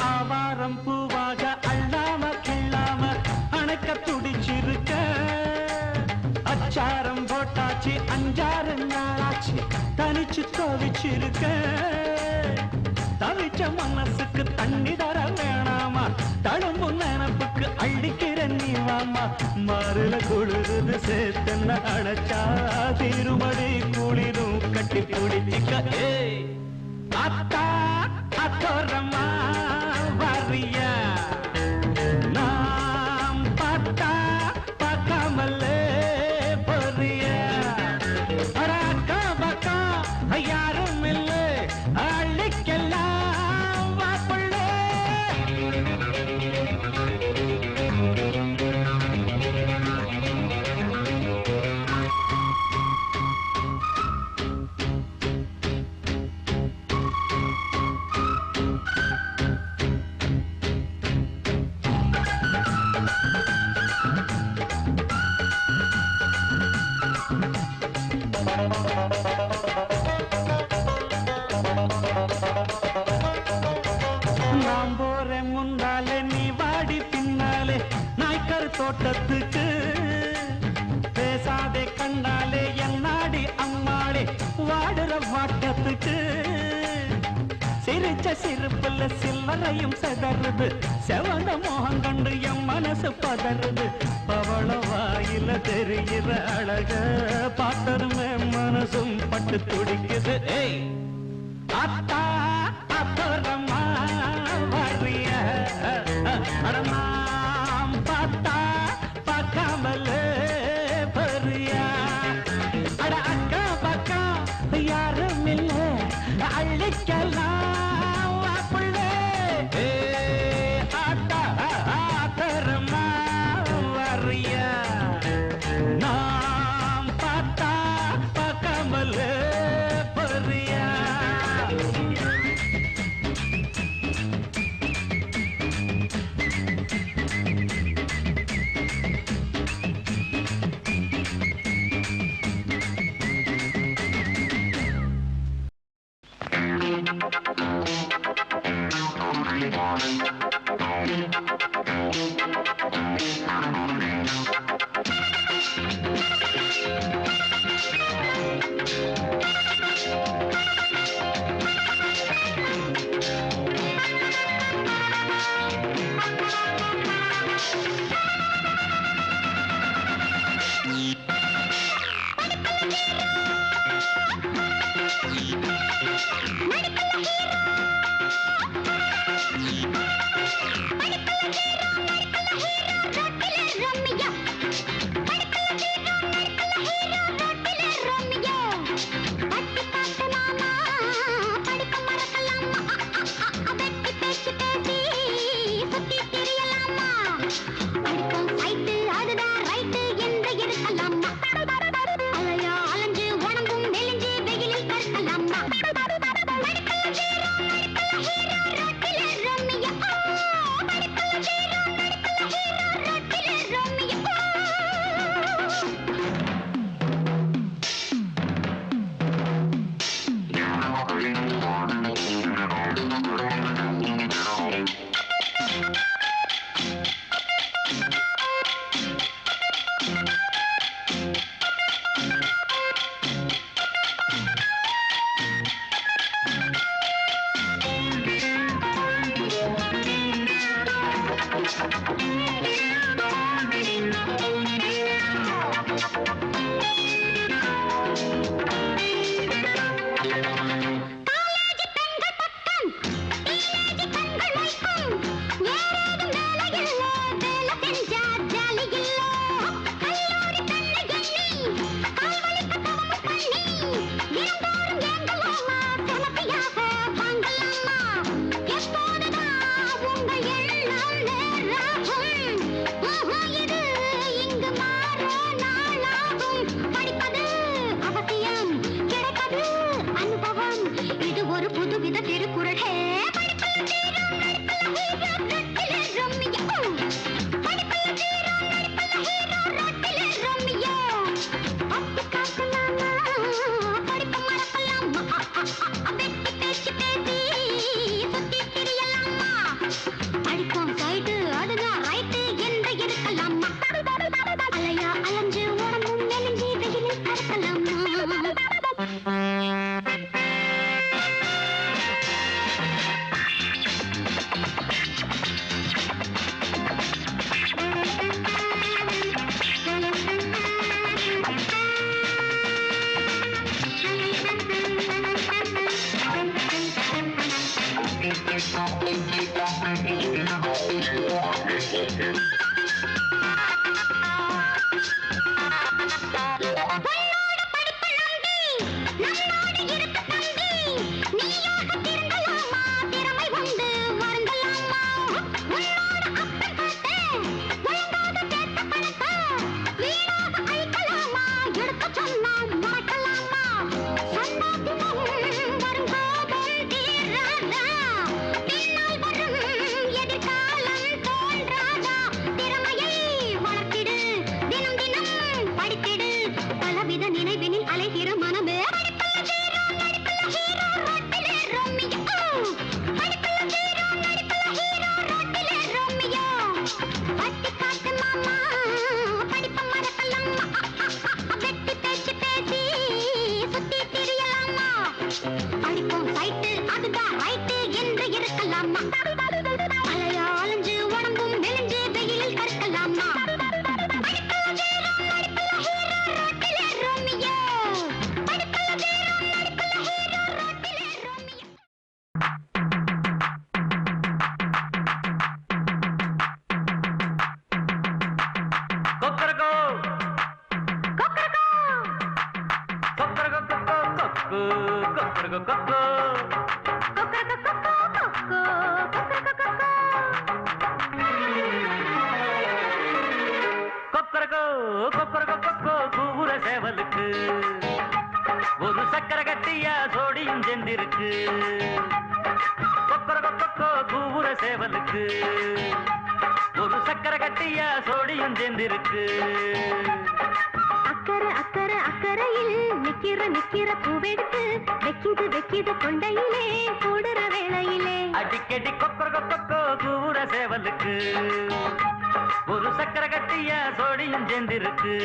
ஆவாரம் பூவாக அள்ளாம கிள்ளாம அணைக்க துடிச்சிருக்க அச்சாரம் போட்டாச்சு அஞ்சாறு நாளாச்சு தனிச்சு தவிச்சிருக்க தவிச்ச மனசுக்கு தண்ணி தர வேணாமா தழும்பு நினப்புக்கு அள்ளிக்கிற நீவாமா மாறுல குளிருது சேர்த்தன அடைச்சா திருமடி குளிரும் கட்டி பிடிச்சிக்க அத்தா அத்தோரமா வரியா நாம் பார்த்தா பார்க்காமலே பொறியா அக்கா பக்கா யாரும் இல்லை அள்ளிக்கெல்லாம் வாப்புள்ளே நாம் போறேன் முன்னாலே நீ வாடி பின்னாலே நாய்க்கர் தோட்டத்துக்கு பேசாதே கண்டாலே என்னாடி அம்மாளே வாடுற வாட்டத்துக்கு சிரிச்ச சிரிப்புல சில்லறையும் செதறுது செவந்த மோகம் கண்டு என் மனசு பதறுது பவள வாயில தெரிகிற அழக பார்த்தருமே மனசும் பட்டு துடிக்குது அத்தா அப்புறமா வரிய அடமாம் பார்த்தா பார்க்காமலே பெரியா அட அக்கா பக்கா யாரும் இல்லை அள்ளிக்கலாம் வாப்புள்ளே அத்தா அப்புறமா வரிய நாம் பார்த்தா பார்க்காமலே பெரியா ஒரு சக்கர கட்டியா சோடியும் சென்றிருக்கு கூவுற சேவலுக்கு ஒரு சக்கர கட்டியா சோடியும் சென்றிருக்கு அக்கறை அக்கறை அக்கறையில் நிக்கிற பூவெடுத்து வெக்கிது கொண்டையிலே கூடுற வேளையிலே அடிக்கடி கொக்கோ கூவுற சேவலுக்கு ஒரு சக்கர கட்டியா சோடியும் சென்றிருக்கு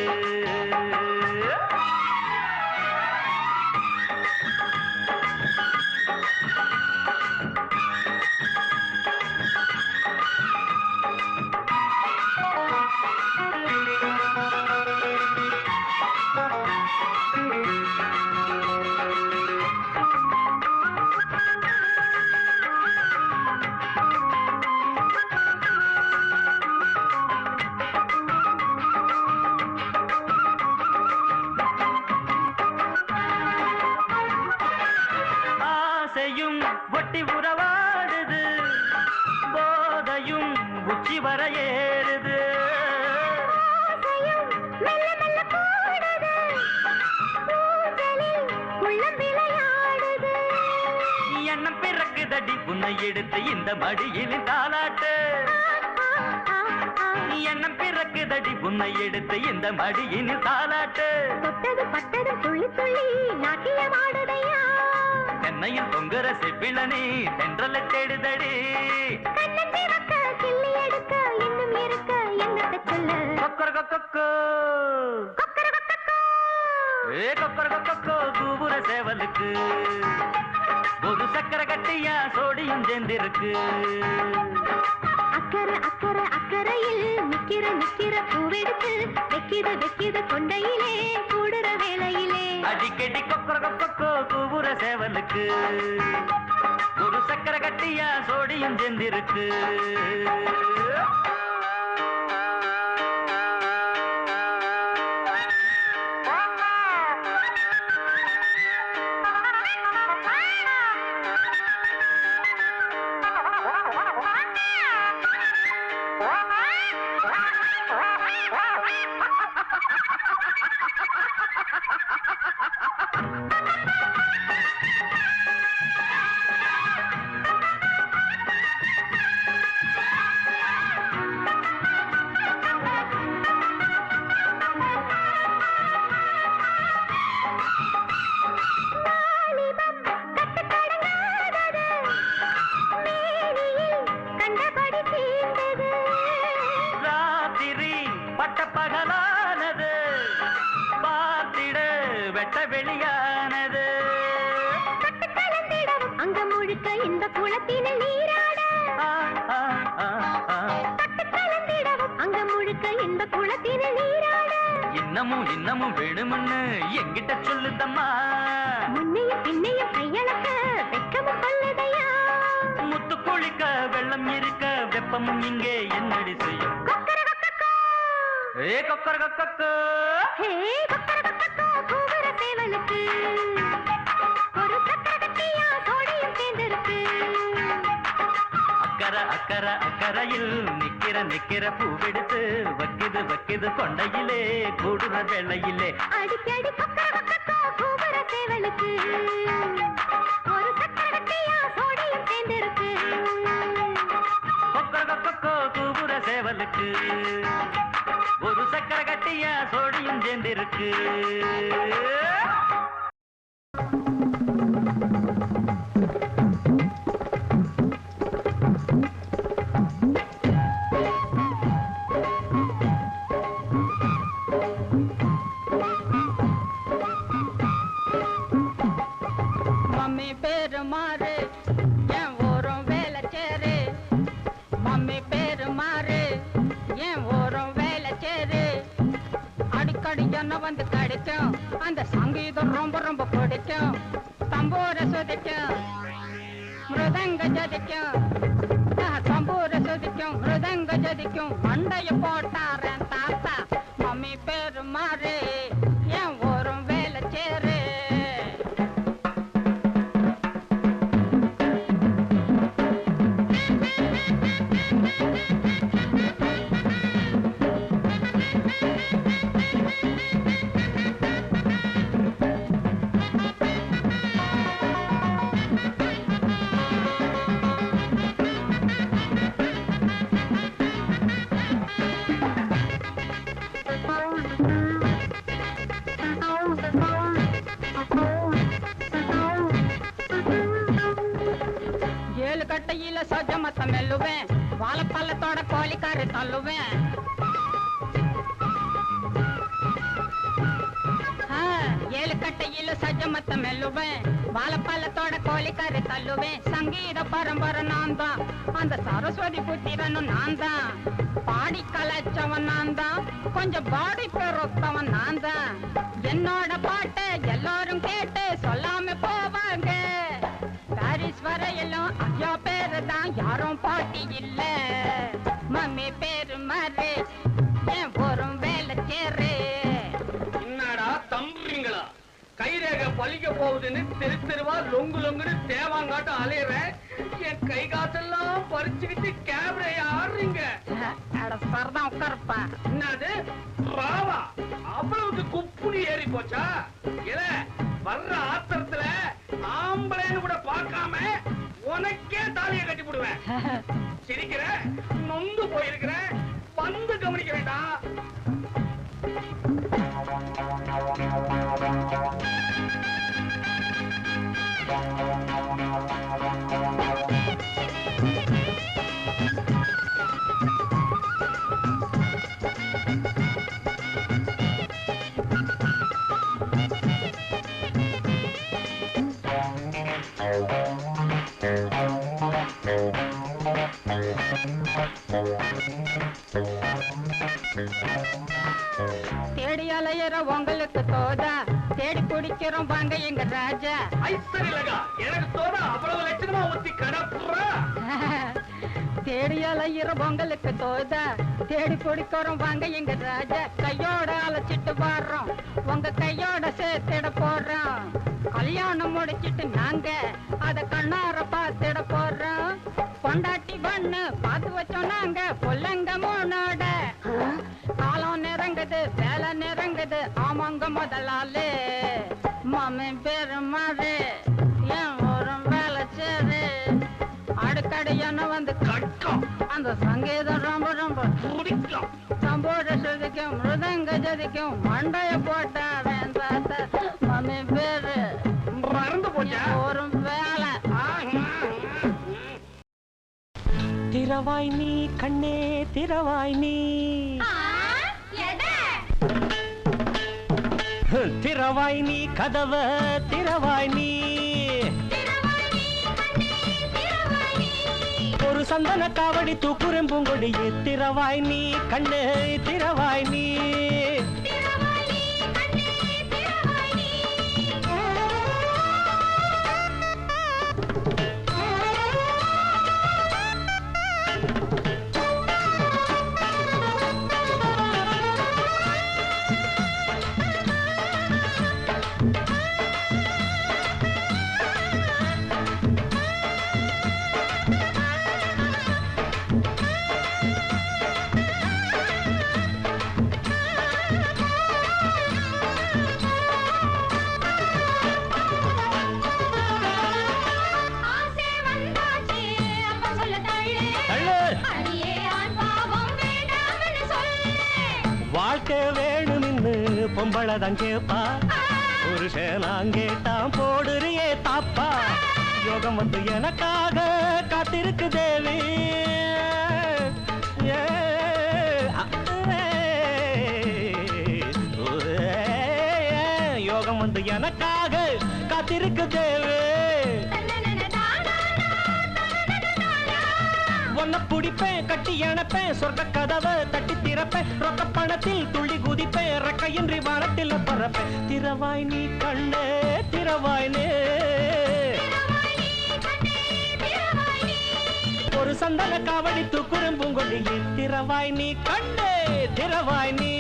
ஒட்டி உறவாடுது போதையும் உச்சி வர ஏறுது எண்ணம் பிறக்குதடி உன்னை எடுத்து இந்த மடியில் தாலாட்டு எண்ணம் பிறக்குதடி உன்னை எடுத்து இந்த மடியில் தாலாட்டு தொட்டது பட்டது துள்ளி துள்ளி நாட்டியமாடுதையா சென்னையில் பொங்குற செப்பிளனி தென்றலை தேடுதடி கிள்ளி எடுக்க இன்னும் இருக்க என்னத்தை சொல்ல கொக்கோ கூவுற சேவலுக்கு ஒரு சக்கர கட்டியா சோடியும் சேர்ந்திருக்கு அக்கறை அக்கறை அக்கறையில் நிக்கிற பூவெடுத்து வெக்கிது கொண்டையிலே கூடுற வேளையிலே அடிக்கடி கொக்கோ கூவுற சேவலுக்கு ஒரு சக்கர கட்டியா சோடியும் சேர்ந்திருக்கு பகலானது பார்த்திட வெட்ட வெளியானது அங்க முழுக்க இந்த குளத்தினில் நீராட அங்க முழுக்க இந்த குளத்தினில் நீராட இன்னமும் வேணும்னு என்கிட்ட சொல்லுதம்மா முன்னையும் பின்னையும் கையளக்க வெக்கமும் கொள்ளுதையா முத்து குளிக்க வெள்ளம் இருக்க வெப்பமும் இங்கே என்னடி செய்யும் ஏ கொக்கர கொக்கோ ஹே கொக்கர கொக்கோ கூவுற சேவலுக்கு ஒரு சக்கரக்கட்டியா சோடியும் சேர்ந்திருக்கு அக்கற அக்கற அக்கறையில் நிக்கிற பூவெடுத்து வக்கிது கொண்டையிலே கூடுற வேளையிலே அடிக்கடி கொக்கர கொக்கோ கூவுற சேவலுக்கு ஒரு சக்கரக்கட்டியா சோடியும் சேர்ந்திருக்கு கொக்கர கொக்கோ கூவுற சேவலுக்கு ஒரு சக்கர கட்டியா சோடியும் சேர்ந்திருக்கு மம்மி பேரு மாறு என் ஓரம் வேலை சேரு மம்மி பேரு மாறு என் ஓரம் வேலை சேரு அடிக்கடி என்ன வந்து கிடைக்கும் அந்த சங்கீதம் ரொம்ப ரொம்ப பிடிக்கும் தம்பூர சுதிக்கும் மிருதங்க ஜதிக்கும் தம்பூர சுதிக்கும் மிருதங்க ஜதிக்கும் மண்டைய போட்டாரன் தாத்தா மம்மி பேரு மாறு என் ஓரம் வேலை சேரு கட்டையில சொஜமத்த மெல்லுவேன் வாழைப்பள்ளத்தோட கோழிக்காரு தள்ளுவேன் ஏழு கட்டையில சஜமத்த மெல்லுவேன் வாழைப்பள்ளத்தோட கோழிக்காரு தள்ளுவேன் சங்கீத பரம்பரை நான் தான் அந்த சரஸ்வதி புத்திரனும் நான் தான் பாடி கலைச்சவன் நான் தான் கொஞ்சம் பாடி பெருத்தவன் நான் தான் என்னோட பாட்டை எல்லாரும் கேட்டு சொல்லாம போவாங்க பாரிஸ் வரையிலும் ஐயா பேரு தான் யாரும் பாட்டி இல்ல மம்மி பேரு மாறு என் ஒரு வேலை சேரு என்னடா தம்புறீங்களா கைரேக பழிக்க போகுதுன்னு தெருவா லொங்குன்னு தேவாங்காட்டம் அலையிறேன் என் கை காசெல்லாம் பறிச்சுக்கிட்டு கேமரா ஆடுறீங்க சரதான் உட்காருப்பா என்னது ராவா அவ்வளவுக்கு குப்புனி ஏறி போச்சா இல்ல வர்ற ஆத்திரத்துல ஆம்பளைன்னு கூட பார்க்காம உனக்கே தாலியை கட்டி போடுவேன் சிரிக்கிற நொந்து போயிருக்கிற வந்து கவனிக்க வேண்டாம் தேடி அலையிற உங்களுக்கு தோதா தேடி குடிக்கிறோம் வாங்க எங்க ராஜா ஐசரிலகா எனக்கு தோதா அவ்வளவு லட்சணமா ஊத்தி கடப்புறா தேடி அலையிற உங்களுக்கு தோதா தேடி குடிக்கிறோம் வாங்க எங்க ராஜா கையோட அழைச்சிட்டு வர்றோம் உங்க கையோட சேர்த்திட போறோம் கல்யாணம் முடிச்சிட்டு நாங்க அத கண்ணார பார்த்திட போறோம் பொண்டாட்டி பண்ணு பார்த்து வச்சோம் நாங்க பொல்லங்க மூணோட காலம் நெருங்குது வேலை நெருங்குது ஆமாங்க முதலாளே மாமி பேரு மாறு ஏன் ஒரு வேலை சேரு அடிக்கடி என்ன வந்து கட்டம் அந்த சங்கீதம் ரொம்ப ரொம்ப பிடிக்கும் சம்போட சுதிக்கும் மிருதங்க ஜதிக்கும் மண்டைய போட்டாரன் தாத்தா மாமி பேரு மறந்து போச்சா ஒரு வேலை திரவாய் நீ கண்ணே திரவாய் நீ திரவாய் நீ கதவ திரவாய் நீ ஒரு சந்தன காவடி தூக்குறேன் பூங்கொடியே திரவாய் நீ கண்ணே திரவாய் நீ இருக்க வேணுமின்னு பொம்பளதான் கேப்பா புருஷன் நான் கேட்டான் போடுறியே தாப்பா யோகம் வந்து எனக்காக காத்திருக்கு தேவி யோகம் வந்து எனக்காக காத்திருக்கு தேவி ஒன்ன புடிப்பேன் கட்டி அணைப்பேன் சொர்க்க கதவை தட்டி திறப்பேன் ரொக்க பணத்தில் துள்ளி குதிப்பேன் ரெக்கையின்றி வானத்தில் பறப்பேன் திறவாய் நீ கண்ணே திறவாய் நே ஒரு சந்தன காவடி தூக்குறும் பூங்கொடியே திறவாய் நீ கண்ணே திறவாய் நீ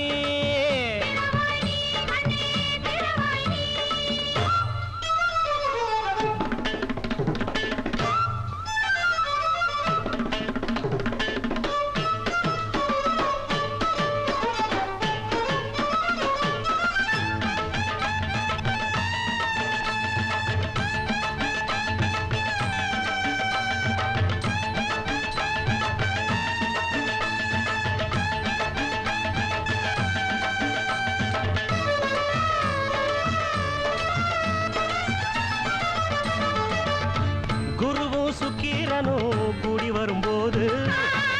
கூடி வரும்போது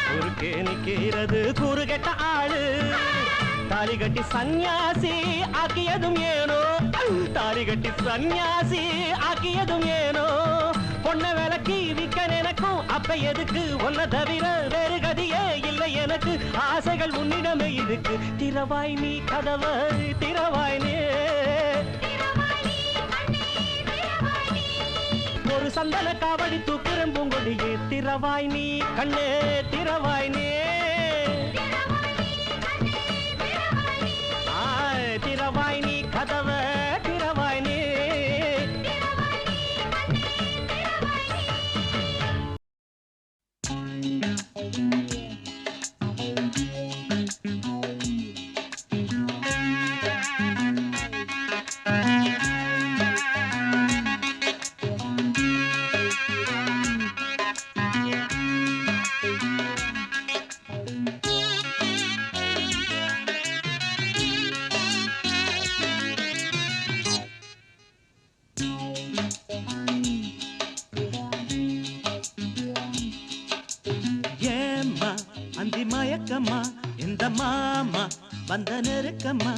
குறுக்கே நிற்கிறது கூறுகெட்ட ஆளு தாலி கட்டி சன்னியாசி ஆக்கியதும் ஏனோ தாலி கட்டி சன்னியாசி ஆக்கியதும் ஏனோ பொண்ண விளக்கி விக்க நினைக்கும் அப்ப எதுக்கு ஒன்ன தவிர வேறு கதியே இல்லை எனக்கு ஆசைகள் உன்னிடமே இருக்கு திறவாய் நீ கதவை திறவாய் நீ ஒரு சந்தன காவடி தூக்குறம் பூங்கொடியே திறவாய் நீ கண்ணே திறவாய் நீ திறவாய் நீ கதவை திறவாய் நீ மயக்கம்மா இந்த மாமா வந்த நெருக்கம்மா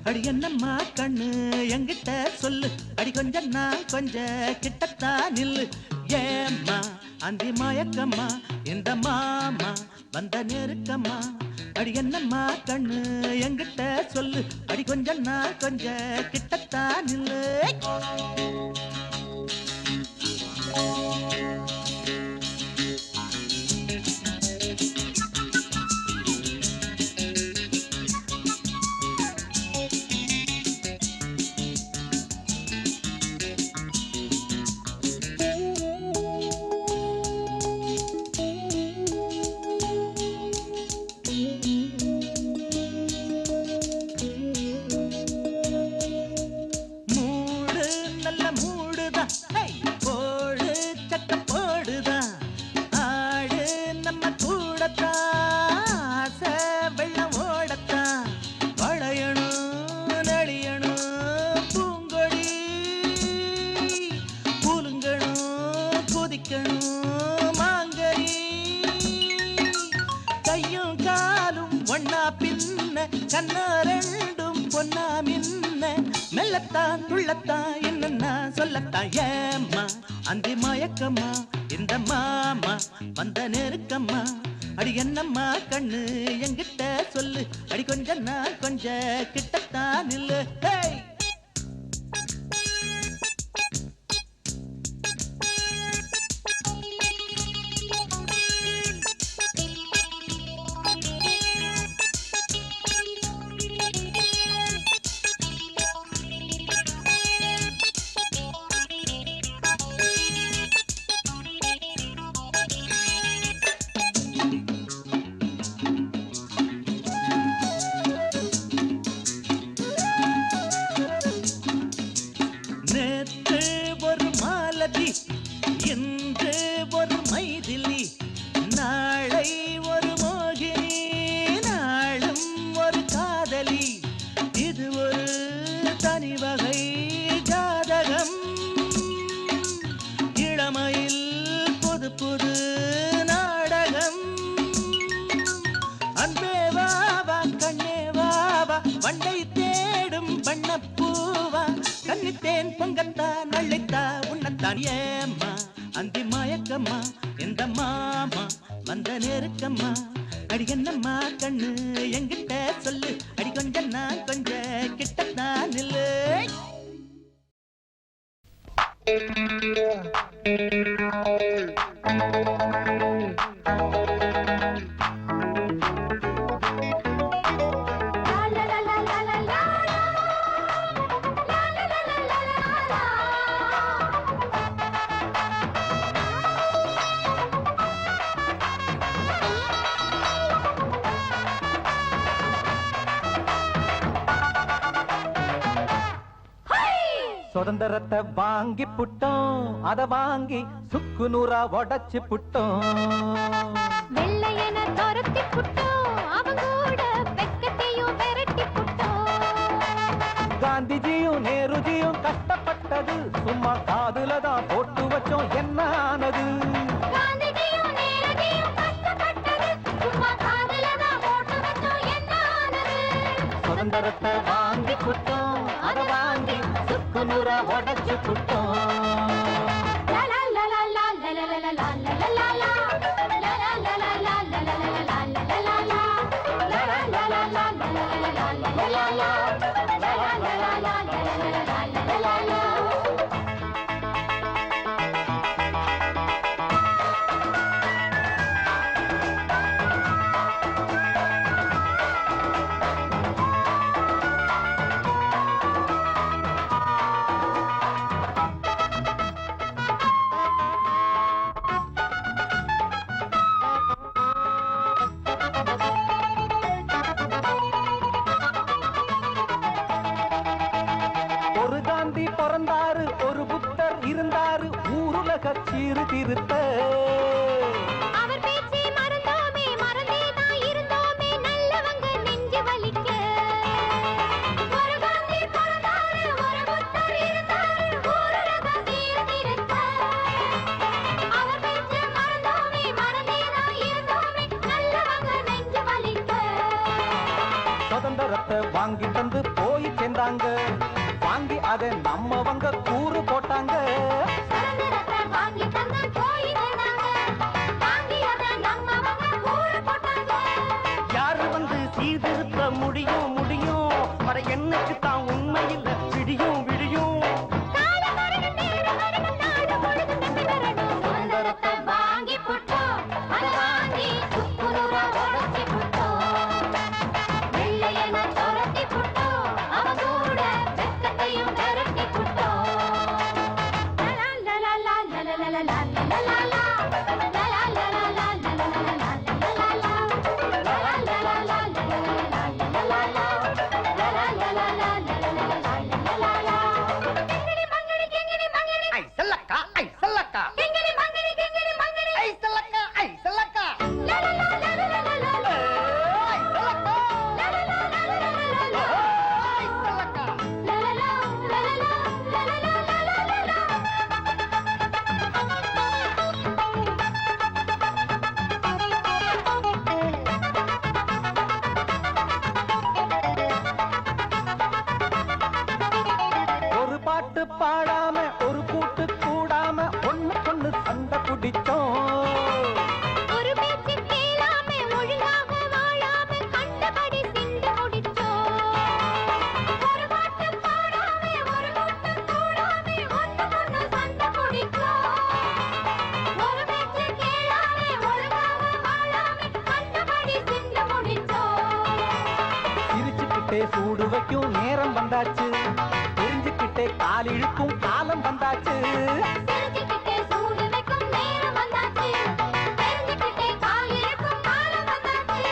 அடி என்னம்மா கண்ணு என்கிட்ட சொல்லு அடி கொஞ்சம் நான் கொஞ்சம் கிட்டத்தான் நில்லு ஏம்மா அந்தி மயக்கம்மா இந்த மாமா வந்த நெருக்கம்மா அடி என்னம்மா கண்ணு என்கிட்ட சொல்லு அடி கொஞ்சம் நான் கொஞ்சம் கிட்டத்தான் நில்லு சொல்லத்தான் துள்ளத்தான் என்னன்னா சொல்லத்தான் ஏம்மா அந்தி மயக்கம்மா இந்த மாமா வந்த நெருக்கம்மா அடி என்னம்மா கண்ணு என்கிட்ட சொல்லு அடி கொஞ்சம் நான் கொஞ்சம் கிட்டத்தான் நில்லு. தேன் பொங்கத்தா நள்ளித்தா உன்னத்தான் ஏம்மா அந்தி மயக்கம்மா எந்த மாமா வந்த நெருக்கம்மா அடி என்னம்மா கண்ணு எங்கிட்ட சொல்லு அடி கொஞ்சம் நான் கொஞ்சம் கிட்டத்தான் நில்லு சுதந்திரத்தை வாங்கி புட்டோம் அத வாங்கி சுக்கு நூறா உடைச்சு புட்டோம் வெள்ளையன துரத்தி புட்டோம் அவங்கூட வெக்கத்தையும் விரட்டி புட்டோம் காந்திஜியும் நேருஜியும் கஷ்டப்பட்டது சும்மா காதுல தான் போட்டு வச்சோம் என்ன ஆனது காந்திஜியும் நேருஜியும் கஷ்டப்பட்டது சும்மா காதுல தான் போட்டு வச்சோம் என்ன ஆனது சுதந்திரத்தை வாங்கி புட்டோம் அத வாங்கி சுக்கு நூறா உடைச்சு புட்டோம் லா லா லா லா லா லா லா லா லா லா லா லா ஒரு காந்தி பிறந்தாரு ஒரு புத்தர் இருந்தாரு ஊருலக சீர்திருத்த அவர் பேச்சை மறந்தோமே மறந்தே தான் இருந்தோமே நல்லவங்க நெஞ்சு வலிக்க ஒரு காந்தி பிறந்தாரு ஒரு புத்தர் இருந்தாரு ஊருலக சீர்திருத்த அவர் பேச்சை மறந்தோமே மறந்தே தான் இருந்தோமே நல்லவங்க நெஞ்சு வலிக்க சுதந்திரத்தை வாங்கி தந்து போய் சேர்ந்தாங்க வாங்கி அதை நம்மவங்க கூறு போட்டாங்க சுதந்திரத்தை வாங்கி தந்து போய் சேர்ந்தாங்க வாங்கி அதை நம்மவங்க கூறு போட்டாங்க யாரு வந்து சீர்திருத்த முடியும் முடியும் வர என்னைக்கு தான் உண்மையில் விடியும் விடியும் சுதந்திரத்தை வாங்கி புட்டோம் அதை வாங்கி சுக்குநூறா உடைச்சி புட்டோம் வெள்ளையன துரத்தி புட்டோம் அவன் கூட வெக்கத்தையும் விரட்டி புட்டோம் லா லா லா லா லா லா லா லா லா லா ஒரு பாட்டு பாடாம ஒரு கூட்டு கூடாம ஒண்ணுக்கொண்ணு சண்டை பிடிச்சோம் ஒரு பேச்சு கேளாம ஒழுங்காக வாழாம கண்டபடி சிந்து முடிச்சோம் ஒரு பாட்டு பாடாம ஒரு கூட்டு கூடாம ஒண்ணுக்கொண்ணு சண்டை பிடிச்சோம் ஒரு பேச்சு கேளாம ஒழுங்காக வாழாம கண்டபடி சிந்து முடிச்சோம் சிரிச்சுக்கிட்டே சூடு வைக்கும் நேரம் வந்தாச்சு தெரிஞ்சுக்கிட்டே கால் இழுக்கும் காலம் வந்தாச்சு தெரிஞ்சுக்கிட்டே சூடு வைக்கும் நேரம் வந்தாச்சு தெரிஞ்சுக்கிட்டே கால் இழுக்கும் காலம் வந்தாச்சு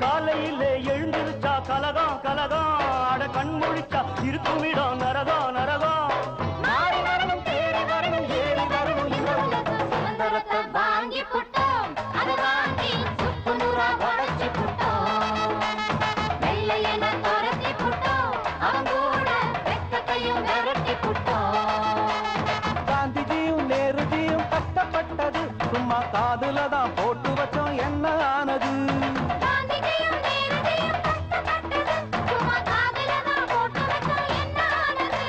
காலையில எழுந்திருச்சா கலகம் கலகம் அட கண் முழிச்சா இருக்கும் இடம் நரகம் நரகம் மாறி வரணும் தேடி வரணும் ஏறி வரணும் சுதந்திரத்தை வாங்கி புட்டோம் அதை வாங்கி சுக்குநூறா உடைச்சி புட்டோம் வெள்ளையன துரத்தி புட்டோம் அவன் கூட வெக்கத்தையும் விரட்டி புட்டோம் காந்திஜியும் நேருஜியும் கஷ்டப்பட்டது சும்மா காதுல தான் போட்டு வச்சோம் என்ன ஆனது காந்திஜியும் நேருஜியும் கஷ்டப்பட்டது சும்மா காதுல தான் போட்டு வச்சோம் என்ன ஆனது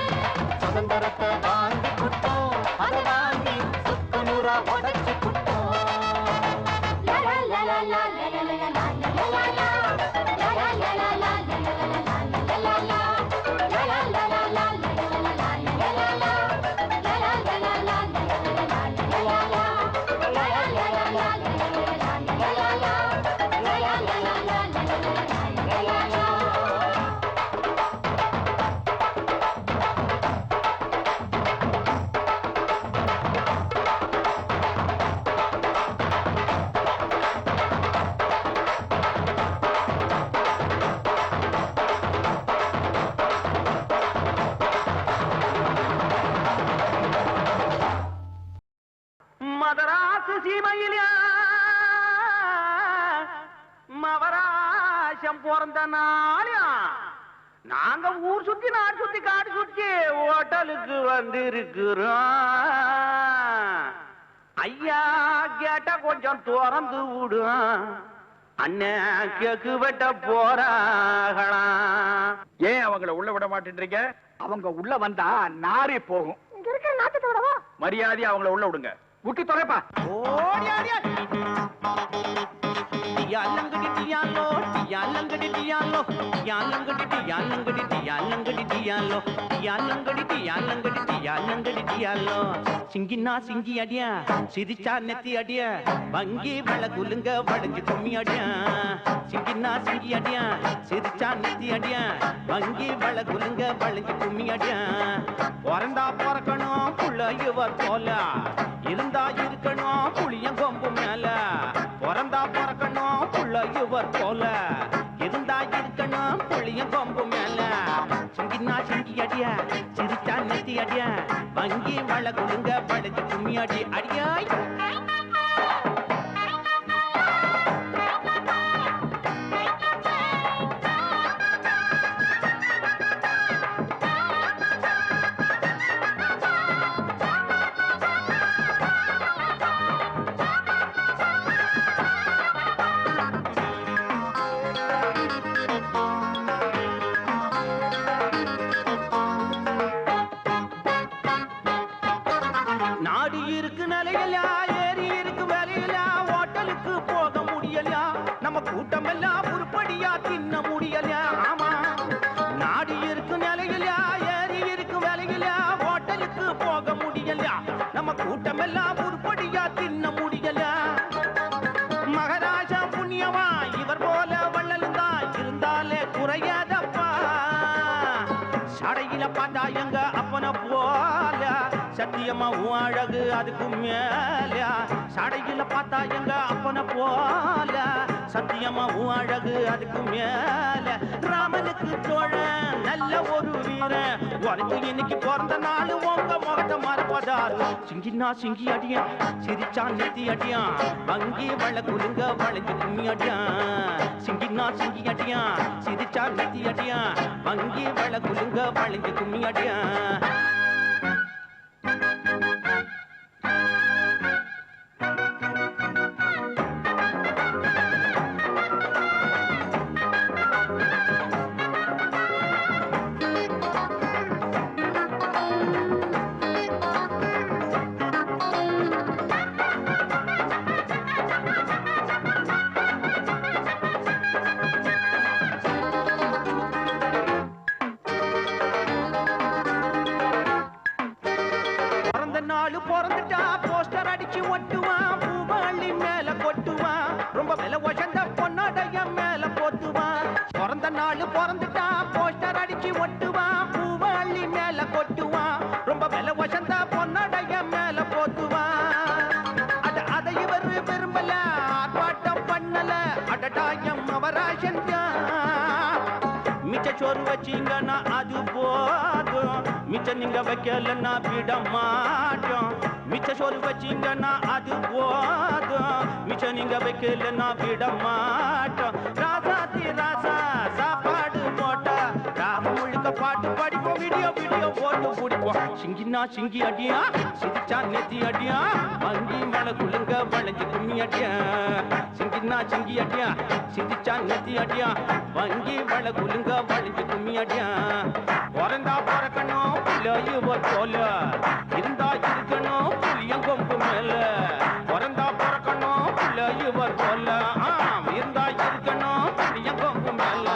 புருஷன் பிறந்த நாளையும் நாங்க ஊர் சுத்தி நாடு சுத்தி காடு சுத்தி ஹோட்டலுக்கு வந்திருக்கிறோம். ஐயா கேட்டா கொஞ்சம் திறந்து விடும். அண்ணன் கேக்கு வெட்ட போறாங்களாம். ஏன் அவங்கள உள்ள விட மாட்டேன்றீங்க? அவங்க உள்ள வந்தா நாரே போகும். இங்க இருக்கிற நாட்டத்தை விடவா? மரியாதையா அவங்கள உள்ள விடுங்க. விட்டு தொலைப்பா. ஓடி ஆடியா டியாலங்கடி டியாலோ டியாலங்கடி டியாலோ டியாலங்கடி டியாலங்கடி டியாலங்கடி டியாலோ டியாலங்கடி டியாலங்கடி டியாலங்கடி டியாலோ சிங்கினா சிங்கி அடியா சிரிச்சா நெத்தி அடியா வங்கி வள குலுங்க வளைஞ்சு கும்மி அடியா சிங்கினா சிங்கி அடியா சிரிச்சா நெத்தி அடியா வங்கி வள குலுங்க வளைஞ்சு கும்மி அடியா பிறந்தா பிறக்கணும் புள்ளையுவர் போல இருந்தா இருக்கணும் புளியன் கொம்பு மேல பிறந்தா பிறக்கணும் புள்ளையுவர் போல இருந்தா இருக்கணும் புளியன் கொம்பு மேல சிங்கினா சிங்கி அடியா சிரிச்சா நெத்தி அடியா வங்கி வள குலுங்க படைச்சு கும்மி அடி அடியாய் நாடு இருக்கு நிலையிலா ஏரி இருக்கு வேலையிலா ஹோட்டலுக்கு போக முடியலையா நம்ம கூட்டம் எல்லாம் உருப்படியா தின்ன முடியலையா ஆமா நாடு இருக்கு நிலையிலா ஏரி இருக்கு வேலையிலா ஹோட்டலுக்கு போக முடியலையா நம்ம கூட்டம் எல்லாம் உருப்படியா தின்ன முடியலையா மகாராஜா புண்ணியவா இவர் போல வள்ளலும் தான் இருந்தாலே குறையாதப்பா சடையில பார்த்தா எங்க அப்பன போல சத்தியமா அழகு அதுக்கு மேல சடையில பார்த்தா எங்க அப்பன போல சத்தியமா அழகு அதுக்கு மேல ராமனுக்கு தோழ நல்ல ஒரு வீரன் உனக்கு இன்னைக்கு பிறந்த நாள் உங்க முகத்தை மறப்பதாரு சிங்கினா சிங்கி அடியா சிரிச்சா நெத்தி அடியா வங்கி வள குலுங்க வளைஞ்சு கும்மி அடியா சிங்கினா சிங்கி அடியா சிரிச்சா நெத்தி அடியா வங்கி வள குலுங்க வளைஞ்சு கும்மி அடியா பிறந்துட்டா போஸ்டர் அடிச்சு ஒட்டுவான் பூவாளி மேல கொட்டுவான் ரொம்ப விலை உயர்ந்த பொன்னாடைய மேல போட்டுவான் பிறந்த நாள் பிறந்துட்டா போஸ்டர் அடிச்சு ஒட்டுவான் பூவாளி மேல கொட்டுவான் ரொம்ப விலை உயர்ந்த பொன்னாடைய மேல போட்டுவான் அதை இவர் விரும்பல ஆர்ப்பாட்டம் பண்ணல அடடாயம் அவராசன் மிச்ச சோறு வச்சீங்கன்னா அது போதும் மிச்ச நீங்க வைக்கலன்னா விட மாட்டோம் மிச்ச சோறு வச்சீங்கன்னா அது போதும் மிச்ச நீங்க வைக்கலன்னா விட மாட்டோம் ராசாத்தி ராசா சாப்பாடு போட்டா ராம முழுக்க பாட்டு படிப்போம் வீடியோ வீடியோ போட்டு பிடிப்போம் சிங்கினா சிங்கி அடியா சிரிச்சா நெத்தி அடியா வங்கி மழை குழுங்க வளைஞ்சு கும்மி அடியா சிங்கினா சிங்கி அடியா சிரிச்சா நெத்தி அடியா வங்கி வள குலுங்க வளைஞ்சு கும்மி அடியா பிறந்தா பிறக்கணும் பிள்ளையுவர் போல இருந்தா இருக்கணும் புளியன் கொம்பு மேல பிறந்தா பிறக்கணும் பிள்ளையுவர் போல இருந்தா இருக்கணும் புளியன் கொம்பு மேல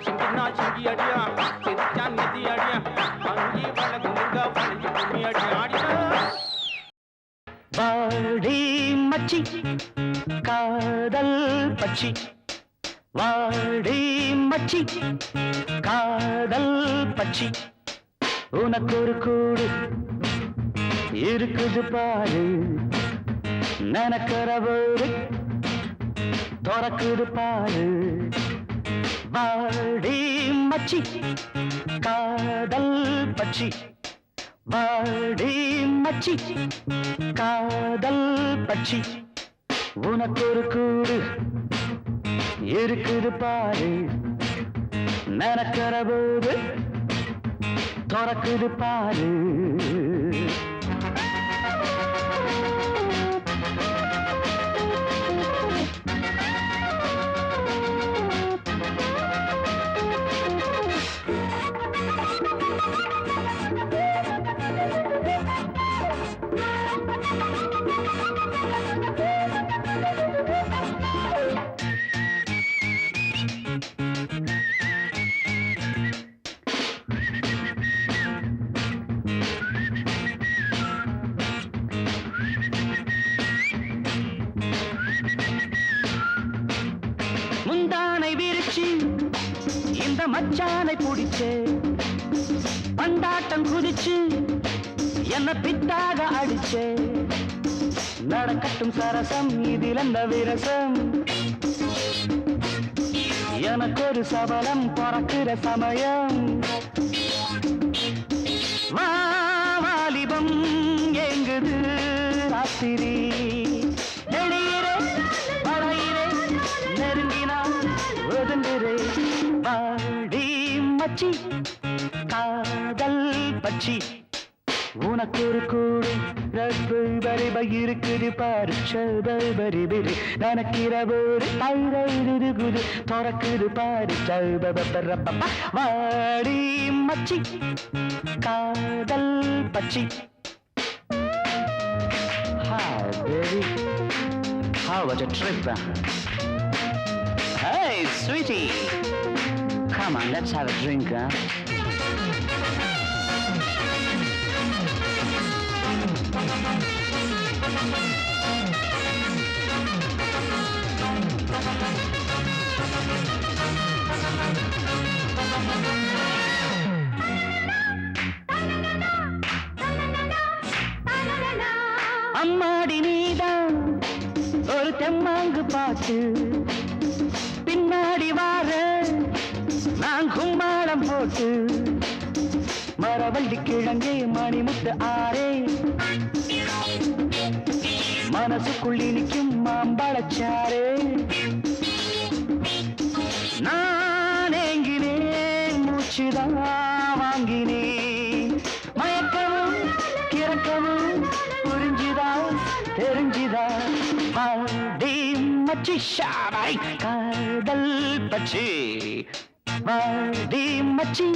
சிங்கினா சிங்கி அடியா சிரிச்சா நெத்தி அடியா வங்கி வள குலுங்க வளைஞ்சு கும்மி அடியா வாடி மச்சி காதல் பச்சி வாடி மச்சி காதல் பச்சி உனக்கு ஒரு கூடு இருக்குது பாரு நினைக்கிற வீடு திறக்குது பாரு வாடி மச்சி காதல் பச்சி வாடி மச்சி காதல் பச்சி உனக்கு ஒரு கூடு இருக்குது பாரு நினைக்கிற போது திறக்குது பாரு முந்தானை விரிச்சு இந்த மச்சானை பிடிச்சு பந்தாட்டம் குதிச்சு என்ன பித்தாக அடிச்சு நடக்கட்டும் சரசம் இதில் என்ன விரசம் எனக்கு ஒரு சபலம் பிறக்கிற சமயம் வாலிபம் எங்குது ராத்திரி வெளியிலே வளையிலே நெருங்கினால் ஒதுங்குறே பாடி மச்சி காதல் பச்சி உனக்கு ஒரு கூடு பரிப இருக்குது பாரு பரிபிரி நினைக்கிற போது குது திறக்குது பாரு வாடி மச்சி காதல் பச்சி Hi baby, how was your trip? Hey sweetie, come on, let's have a drink, huh? அம்மாடி நீதான் ஒரு தெம்மாங்கு பாட்டு பின்னாடி வார நான் கும்மாளம் போட்டு மரவள்ளி கிழங்கே மணிமுத்து ஆரே மனசுக்குள்ளி நிற்கும் மாம்பழச்சாரே நான் ஏங்கினேன் மூச்சுதான் வாங்கினேன் மயக்கவும் கிறக்கவும் புரிஞ்சுதான் தெரிஞ்சுதான் பாடி மச்சி ஷாபாய் காதல் பச்சி வாடி மச்சி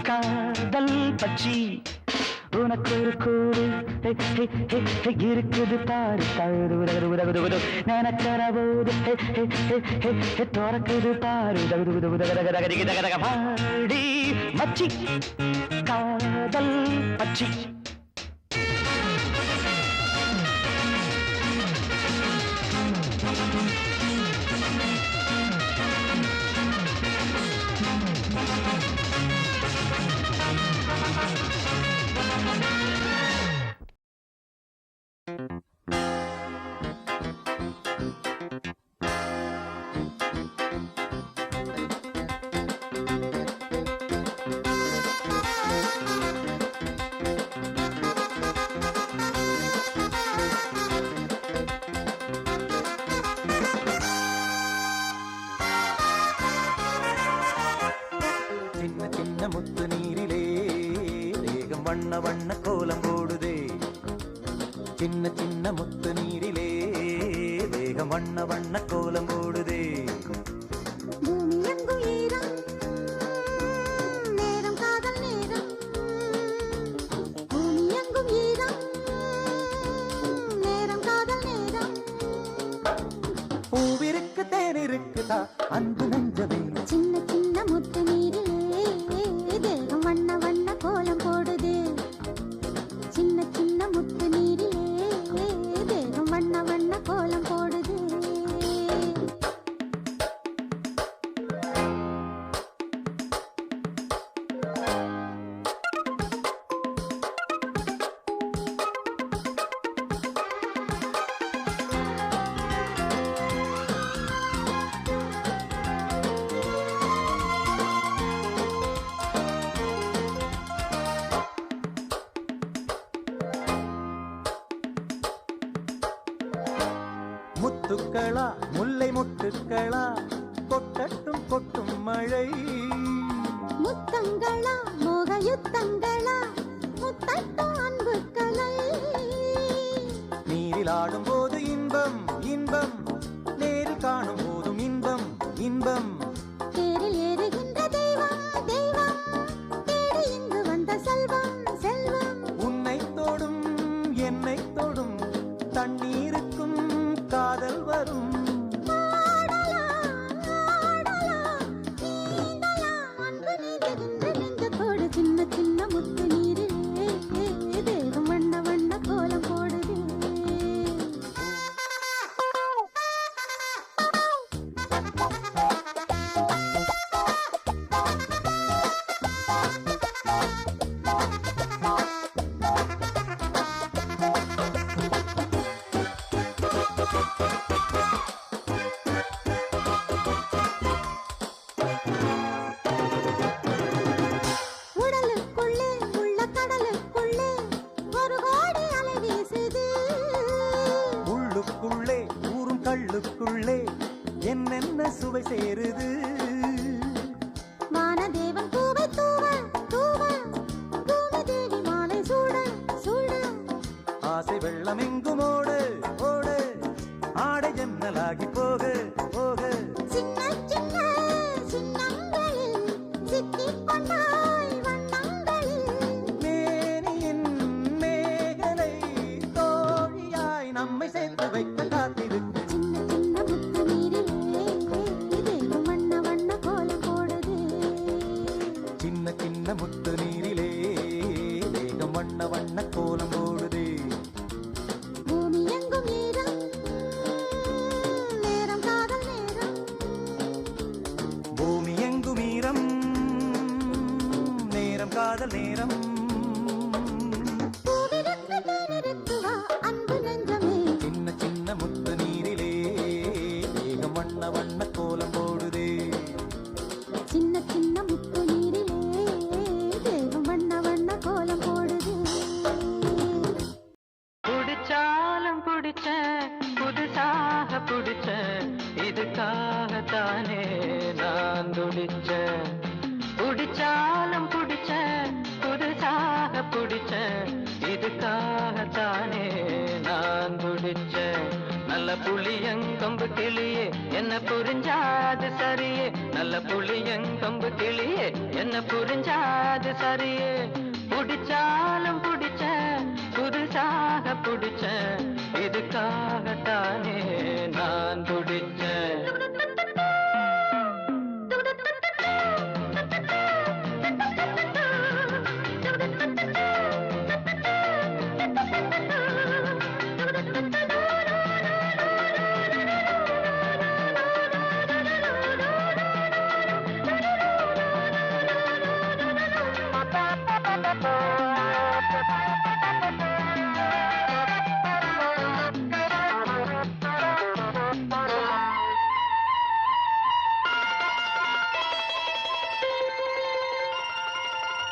காதல் பச்சி உனக்கு ஒரு கூடு இருக்குது பாரு நினைக்கிற போது திறக்குது பாரு பாடி மச்சி காதல் பச்சி முத்து நீரிலே வேகம் வண்ண வண்ண கோலம் போடுதே சின்ன சின்ன முத்து நீரிலே வேகம் வண்ண வண்ண கோலம் போடுதே பூமி எங்கும் ஈரம் நேரம் காதல் நேரம் பூமி எங்கும் ஈரம் நேரம் காதல் நேரம் பூவிருக்கு தேன் இருக்குதா அன்பு நெஞ்சமே சின்ன சின்ன முத்து நீரிலே தேகம் வண்ண வண்ண கோலம் போடுது சின்ன சின்ன முத்து நீரிலே தேகம் வண்ண வண்ண கோலம் போடுது முத்துக்களா முல்லை முட்டுக்களா கொட்டட்டும் கொட்டும் மழை முத்தங்களா மோக யுத்தங்களா முத்தட்டும் அன்பு கலை நீரில் ஆடும் போது இன்பம் இன்பம் நேரில் காணும் போதும் இன்பம் இன்பம் தேரில் ஏறுகின்ற தெய்வம் தெய்வம் தேடி இங்கு வந்த செல்வம் செல்வம் உன்னை தொடும் என்னை தொடும் தண்ணீருக்கும் காதல் வரும் சின்ன சின்ன முத்து நீரிலே தேகம் வண்ண வண்ண கோலம் போடுது உடலுக்குள்ளே உள்ள கடலுக்குள்ளே ஒரு கோடி அலை வீசுது உள்ளுக்குள்ளே ஊரும் கள்ளுக்குள்ளே என்னென்ன சுவை சேருது வானதேவன் பூவை தூவ தூவ பூமி தேவி மாலை சூட சூட ஆசை வெள்ளம் எங்கும் ஓடு ஓடு ஆடை ஜன்னலாகி போக போக சின்ன சின்ன சின்னங்களில் சிக்கிக் கொண்டாய் வண்ணங்களில் மேனியின் மேகலை தோழியாய் நம்மை சேர்த்து வைக்க காத்திருக்கு சின்ன சின்ன முத்து நீரிலே தேகம் வண்ண வண்ண கோலம் போடுது சின்ன சின்ன முத்து நீரிலே தேகம் வண்ண வண்ண கோலம் போடுது பூமி எங்கும் நேரம் நேரம் காதல் நேரம் பூமி எங்கும் ஈரம் நேரம் காதல் நேரம் பூவிருக்கு தேனிருக்கு வா அன்பு நெஞ்சமே சின்ன சின்ன முத்து நீரிலே தேகம் வண்ண வண்ண கோலம் போடுது சின்ன சின்ன முத்து நீரிலே தேகம் வண்ண வண்ண கோலம் போடுது பிடிச்சாலும் பிடிச்ச புதுசாக பிடிச்ச இதுக்காகத்தானே நான் துடிச்ச பிடிச்சாலும் பிடிச்ச புதுசாக பிடிச்ச இதுக்காகத்தானே நான் துடிச்ச நல்ல புளியங்கம்பு கிளியே என்ன புரிஞ்சாது சரியே நல்ல புளியங்கம்பு கிளியே என்ன புரிஞ்சாது சரியே பிடிச்சாலும் பிடிச்ச புதுசாக பிடிச்ச இதுக்காகத்தானே நான் துடிச்ச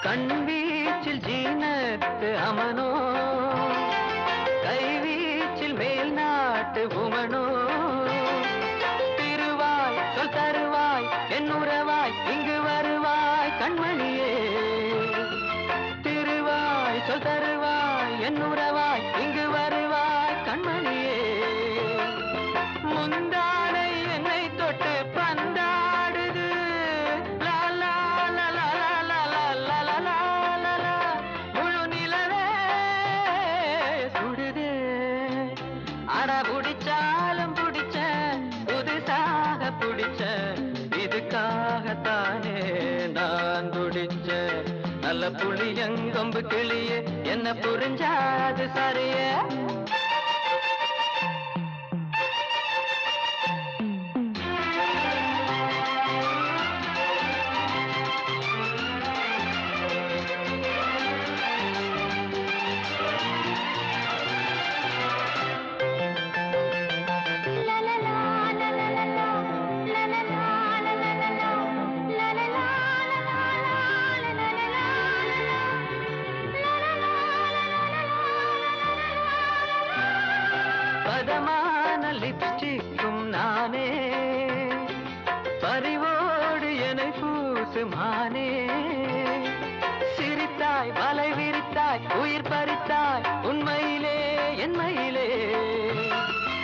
கண்வீச்சில் ஜீனத்து அமனோ கைவீச்சில் மேல் நாட்டு உமனோ திருவாய் சொல் தருவாய் என் உறவாய் இங்கு வருவாய் கண்மணியே திருவாய் சொல் தருவாய் என் உறவாய் இங்கு வருவாய் கண்மணியே முந்தானை என்னை தொட்டு பந்தாடுது லா லா லா லா லா லா லா லா லா லா லா. முழு நிலவே சுடுது அட பிடிச்சாலும் பிடிச்ச புதுசாக பிடிச்ச இதுக்காகத்தானே நான் துடிச்ச நல்ல புளியங்கொம்பு கிளியே என்ன புரிஞ்சாது சரியே லிப்ஸ்டிக்கும் நானே பறிவோடு என்னை பூசுமானே சிரித்தாய் வலை விரித்தாய் உயிர் பறித்தாய் உண்மையிலே என்மையிலே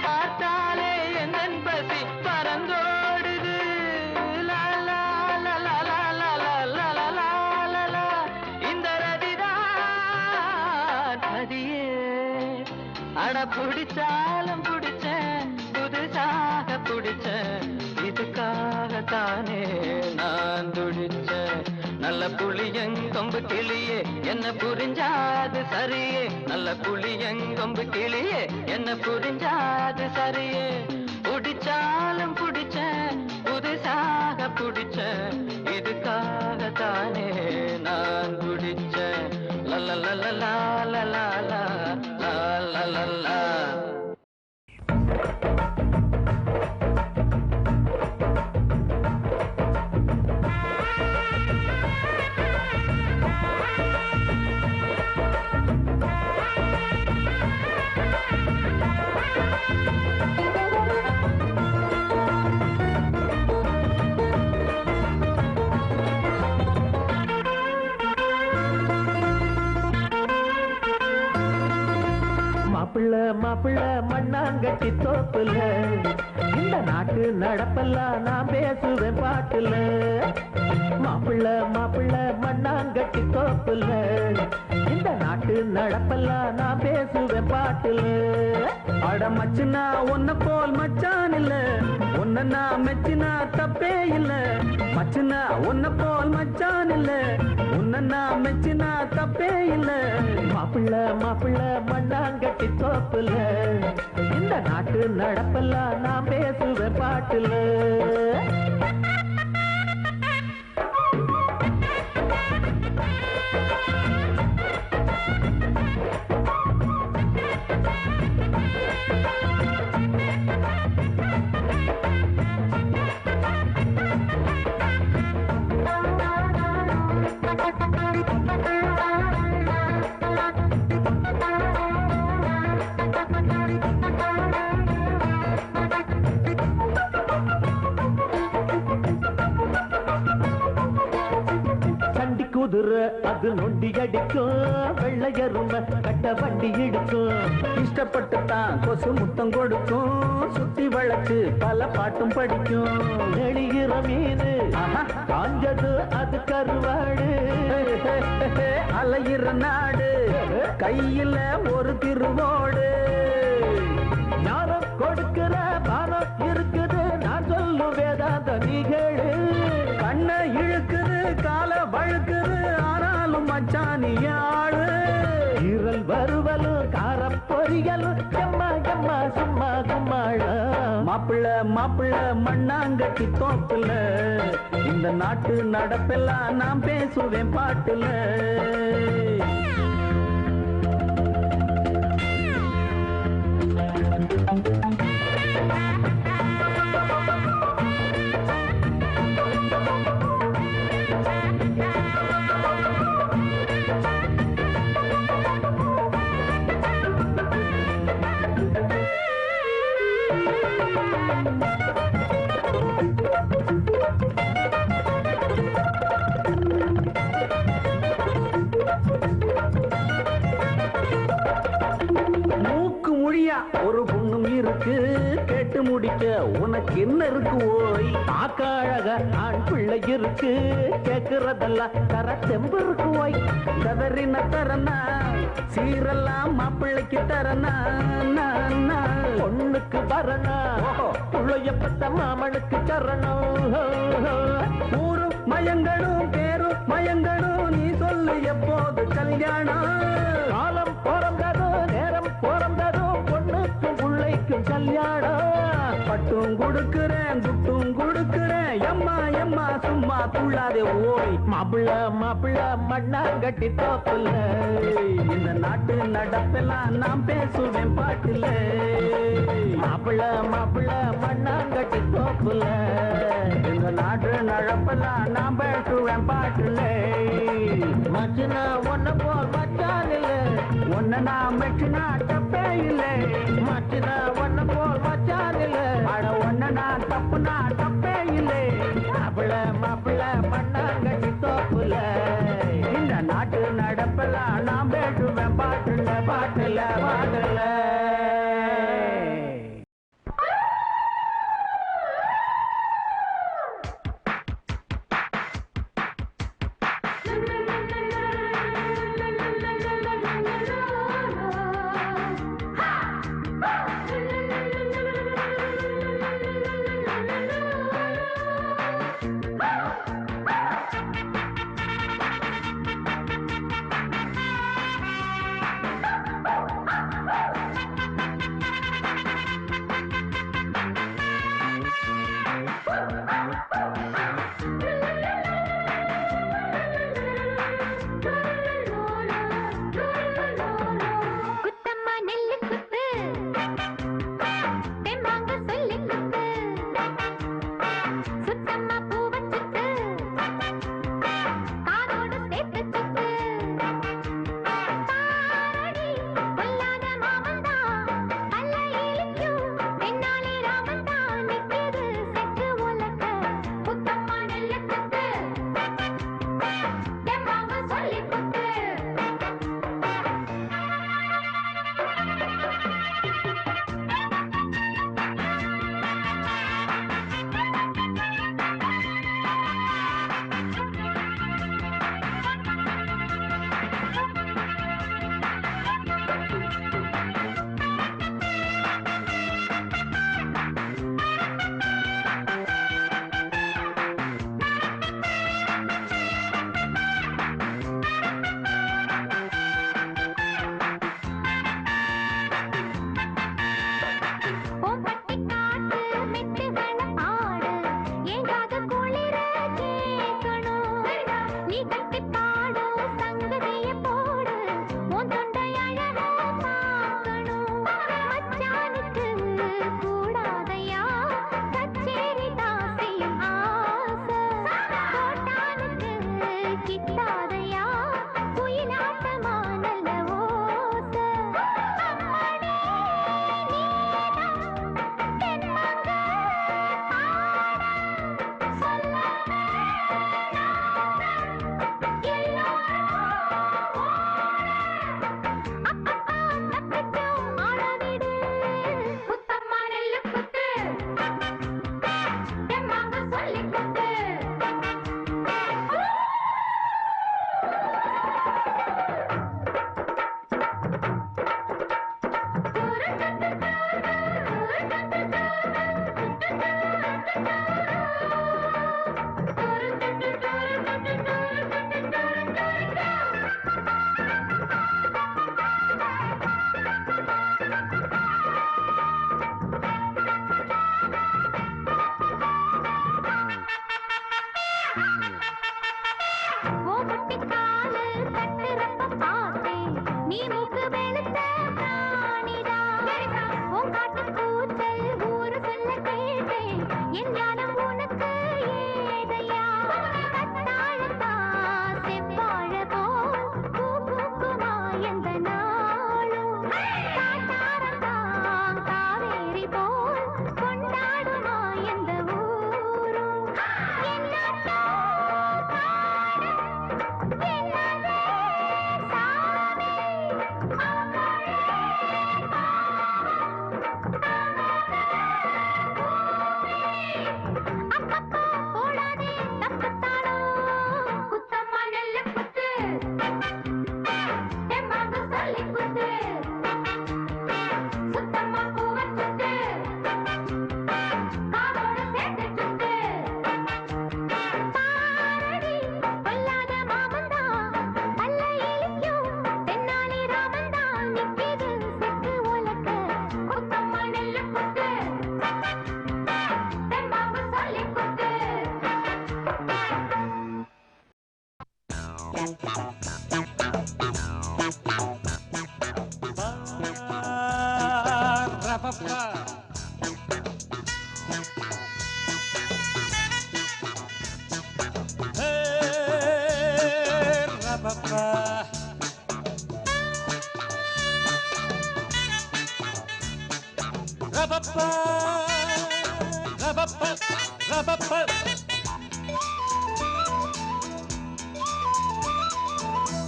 பார்த்தாலே என் பசி பறந்தோடுது லா லா லா லா லா லா லா லா லா லா லா லா இந்த ரதிதான் ரதியே அட பிடிச்சாலும் பிடிச்சேன் புதுசாக பிடிச்சேன் இதுக்காகத்தானே நான் துடிச்சேன் நல்ல புளியங்கொம்பு கிளியே என்ன புரிஞ்சாது சரியே நல்ல புளியங்கொம்பு கிளியே என்ன புரிஞ்சாது சரியே பிடிச்சாலும் பிடிச்சேன் புதுசாக பிடிச்சேன் இதுக்காகத்தானே நான் துடிச்சேன் லலலலலா லலலா லலலலா மாப்பிள்ள மண்ணாங்கட்டி தோப்புல இந்த நாட்டு நடப்பெல்லாம் நான் பேசுவேன் பாட்டுல மாப்பிள்ள மண்ணாங்கட்டி தோப்புல இந்த நாட்டு நடப்பெல்லாம் நான் பேசுவேன் பாட்டுல அட மச்சுனா உன்ன போல் மச்சான் இல்ல உன்ன நான் மெச்சினா தப்பே இல்ல மச்சுனா உன்ன போல் மச்சான் இல்ல உன்ன நான் மெச்சினா தப்பே இல்ல மாப்பிள்ள மண்ணாங்கட்டி தோப்புல இந்த நாட்டு நடப்பெல்லாம் நான் பேசுவேன் பாட்டுல குதிரை அது நொண்டி அடிக்கும் வெள்ளை எறும்ப கட்ட வண்டி இடிக்கும் இஷ்டப்பட்டுத்தான் கொசு முத்தம் கொடுக்கும் சுத்தி வளர்த்து பல பாட்டும் படிக்கும் நெளிகிற மீன் காஞ்சது அது கருவாடு அலையிற நாடு கையில ஒரு திருவோடு ஞானம் கொடுக்கிற பானம் இருக்குது நான் சொல்லும் வேதாந்த நீகளு கண்ணை இழுக்குது கால வழுக்குது ஆனாலும் மச்சானியாளு ஈரல் வருவலும் கார பொரியலும் எம்மா எம்மா சும்மா கும்மாள மாப்பிள்ள மண்ணாங்கட்டி தோப்புல இந்த நாட்டு நடப்பெல்லாம் நான் பேசுவேன் பாட்டுல ஒரு பொண்ணும் இருக்கு கேட்டு முடிக்க உனக்கு என்ன இருக்கு ஓய் பார்க்க அழக ஆண் பிள்ளை இருக்கு கேக்குறதெல்லாம் தர செம்பு இருக்கு ஓய் கதறின தரனா சீரெல்லாம் மாப்பிள்ளைக்கு தரனா பொண்ணுக்கு வரனா புள்ளைய பத்த மாமனுக்கு தரணும் ஊரும் மயங்களும் பேரும் மயங்களும் நீ சொல்லு எப்போது கல்யாணம் காலம் பிறந்ததும் நேரம் பிறந்ததும் பொண்ணுக்கும் பிள்ளைக்கும் கல்யாணம் பட்டும் கொடுக்கிறேன் துட்டும் கொடுக்கிறேன் எம்மா எம்மா சும்மா துள்ளாதே ஓய் மாப்பிள்ள மண்ணாங்கட்டி தோப்புல இந்த நாட்டு நடப்பெல்லாம் நான் பேசுவேன் பாட்டுல மாப்பிள்ள மண்ணாங்கட்டி தோப்புல இந்த நாட்டு நடப்பெல்லாம் நான் பேசுவேன் பாட்டுல மச்சுனா ஒன்ன போல் மச்சான் இல்ல ஒன்ன நான் மெச்சுனா தப்பே இல்லை மச்சுனா ஒன்ன போல் மச்சான் மாப்பிள்ள மாப்பிள்ள மண்ணாங்கட்டி தோப்புல இந்த நாட்டு நடப்பெல்லாம் நான் பேசுவேன் பாட்டுல பாட்டுல பாட்டுல.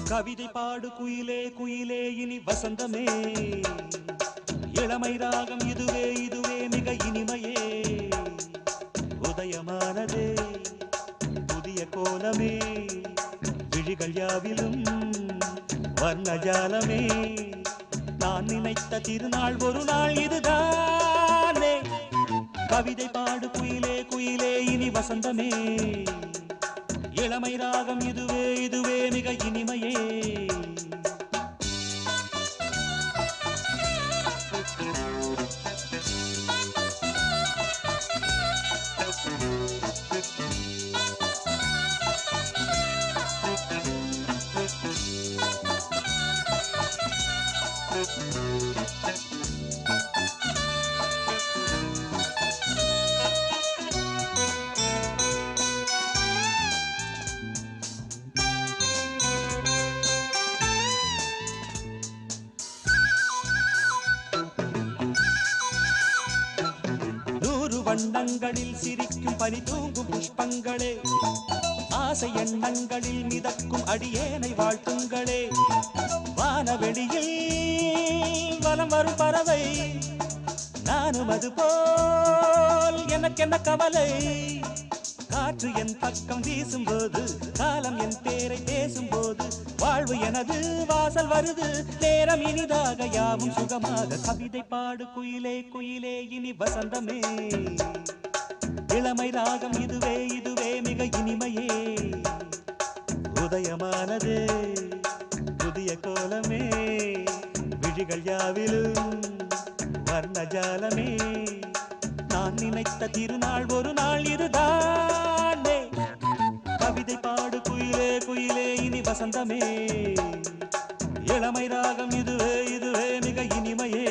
கவிதை பாடு குயிலே குயிலே இனி வசந்தமே இளமை ராகம் இதுவே இதுவே மிக இனிமையே உதயமானதே புதிய கோலமே விழிகள் யாவிலும் வர்ணஜாலமே நான் நினைத்த திருநாள் ஒரு நாள் இதுதானே கவிதை பாடு குயிலே குயிலே இனி வசந்தமே இளமை ராகம் இதுவே இதுவே மிக இனிமையே வண்ணங்களில் சிரிக்கும் பனி தூங்கும் புஷ்பங்களே ஆசை எண்ணங்களில் மிதக்கும் அடியேனை வாழ்த்துங்களே வானவெளியில் வலம் வரும் பறவை நானும் அது போல் எனக்கென்ன கவலை காற்று என் பக்கம் வீசும்போது காலம் என் பேரை பேசும்போது வாழ்வு எனது வாசல் வருது நேரம் இனிதாக யாவும் சுகமாக கவிதை பாடு குயிலே குயிலே இனி வசந்தமே இளமை ராகம் இதுவே இதுவே மிக இனிமையே உதயமானதே புதிய கோலமே விழிகள் யாவிலும் வர்ணஜாலமே நான் நினைத்த திருநாள் ஒரு நாள் இதுதானே கவிதை பாடு குயிலே குயிலே இனி வசந்தமே இளமை ராகம் இதுவே இதுவே மிக இனிமையே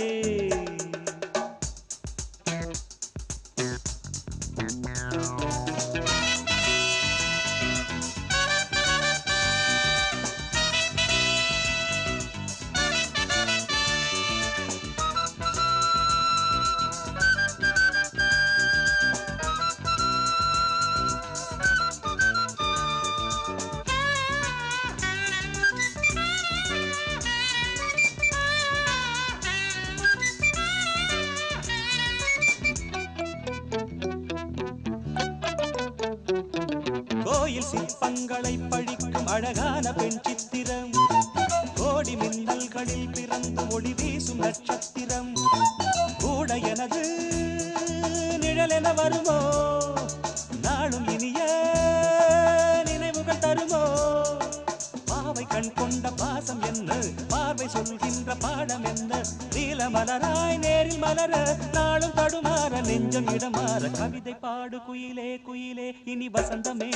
கோயில் சிற்பங்களை பழிக்கும் அழகான பெண் சித்திரம் கோடி மின்னல்களில் பிறந்து ஒளி வீசும் நட்சத்திரம் கூட எனது நிழலென வருமோ நாளும் இனிய நினைவுகள் தருமோ பாவை கண் கொண்ட பாசம் என்ன பார்வை சொல்கின்ற பாடம் என்ன நீல மலராய் நேரில் மலர நாளும் தடுமாற நெஞ்சம் இடமாற கவிதை பாடு குயிலே குயிலே இனி வசந்தமே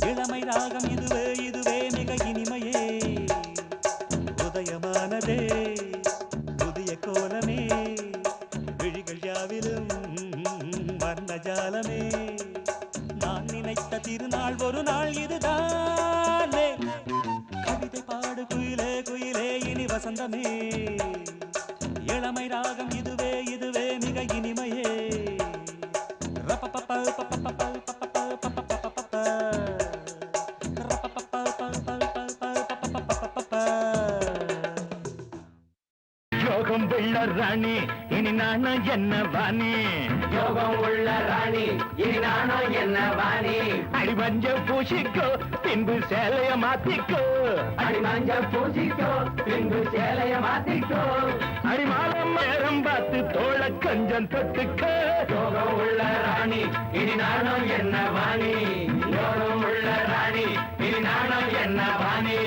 இளமை ராகம் இதுவே இதுவே மிக இனிமையே உதயமானதே புதிய கோலமே விழிகள் யாவிலும் வர்ணஜாலமே நான் நினைத்த திருநாள் ஒரு நாள் இதுதானே கவிதை பாடு குயிலே குயிலே இனி வசந்தமே இளமை ராகம் இதுவே இதுவே மிக இனிமையே யோகம் உள்ள ராணி இனி நானா என்ன வாணி யோகம் உள்ள ராணி இனி நானா என்ன வாணி அடி மஞ்ச பூசிக்கோ பின்பு சேலைய மாத்திக்கோ அடி மஞ்ச பூசிக்கோ பின்பு சேலைய மாத்திக்கோ அடி மாலம் நேரம் பார்த்து தோள கொஞ்சம் தொட்டுக்க யோகம் உள்ள ராணி இனி நானா என்ன வாணி யோகம் உள்ள ராணி இனி நானா என்ன வாணி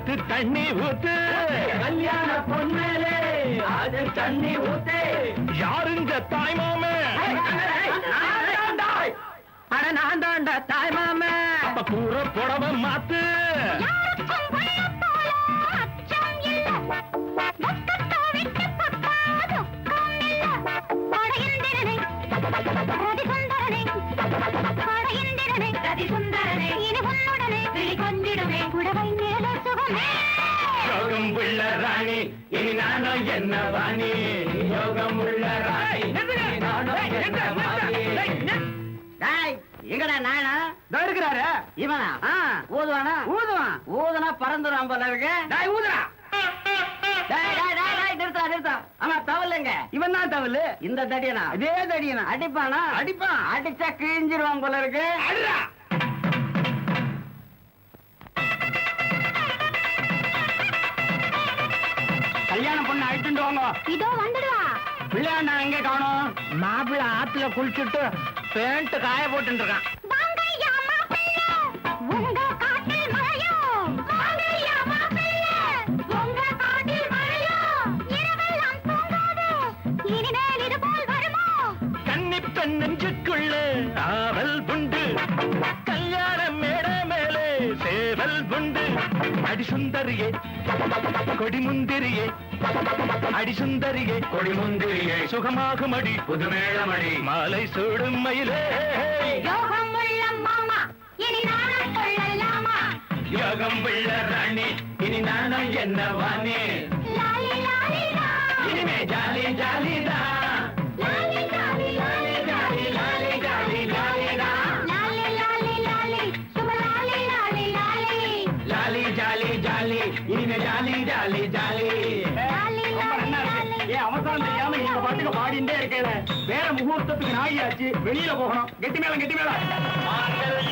ஊத்து தண்ணி ஊத்து கல்யாண பொண்ணலே அது தண்ணி ஊத்து யாருங்க தாய்மாமே அட நான் தாண்டா தாய்மாமே அப்ப கூற புடவை மாத்து யோகம் உள்ள ராணி இனி நானும் என்ன வாணி யோகம் உள்ள ராணி எங்கடா நானா இருக்கிறாரு இவனா ஊதுவானா ஊதுவான் ஊதுனா பறந்துடும் போல இருக்கு ஊதுறா நிறுத்தா ஆமா தவலுங்க இவன் தான் தவலு இந்த தடியனா இதே தடியனா அடிப்பானா அடிப்பான் அடிச்சா கிழிஞ்சிருவான் போல இருக்கு அடிடா கல்யாணம் பொண்ணு அழைச்சுட்டு வாங்க இதோ வந்துடுவா. பிள்ளையாண்டா எங்க காணோம் மாப்பிள்ள ஆத்துல குளிச்சுட்டு பேண்ட் காய போட்டு இருக்கான் வாங்கய்யா மாப்பிள்ளை, உங்க காட்டில் மழையோ. வாங்கய்யா மாப்பிள்ளை, உங்க காட்டில் மழையோ. இரவெல்லாம் தூங்காது, இனிமேல் இது போல் வருமோ? கன்னி பெண் நெஞ்சுக்குள்ள ஆவல் புண்டு கல்யாண மேட மேலே சேவல் புண்டு அடி சுந்தரியே கொடிமுந்திரியே அடி சுந்தரியே கொடிமுந்திரியே சுகமாகும் அடி புதுமேளமடி மாலை சூடும் மயிலே யோகம் உள்ள மாமா, இனி நானும் கொள்ளலாமா? யோகம் உள்ள ராணி இனி நானும் என்ன வாணி லாலி லாலி லா. இனிமே ஜாலி ஜாலி தான் லாலி லாலி லாலி லாலி லாலி லாலி லாலி லா. லாலி லாலி லாலி, சுப லாலி லாலி லாலி. ஜாலி ஜாலி ஜாலி இனிமே ஜாலி ஜாலி ஜாலி லாலி லாலி லாலி. ஏன் அவசரம் தெரியாம நீங்க பாட்டுக்கு பாடிண்டே இருக்கல வேற முகூர்த்தத்துக்கு நாயாச்சு வெளியில போகணும் கெட்டி மேளம் கெட்டி மேளம்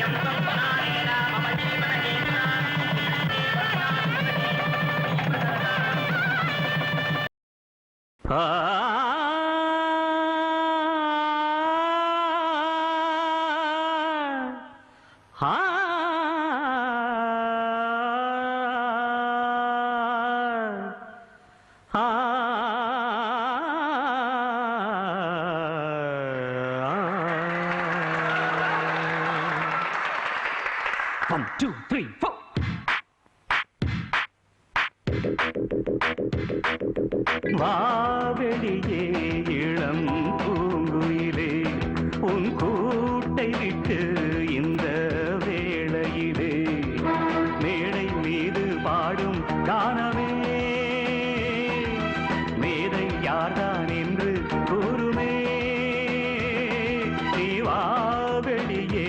One, two, three, four. வாவெளியே இளம் பூங்குயிலே உன் கூட்டை விட்டு இந்த வேளையிலே மேடை மீது பாடும் கானமே மேதை யார்தான் என்று கூறுமே நீ வாவெளியே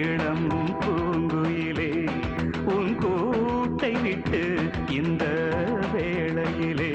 இளம் பூங்குயிலே உன் கூட்டை விட்டு இந்த வேளையிலே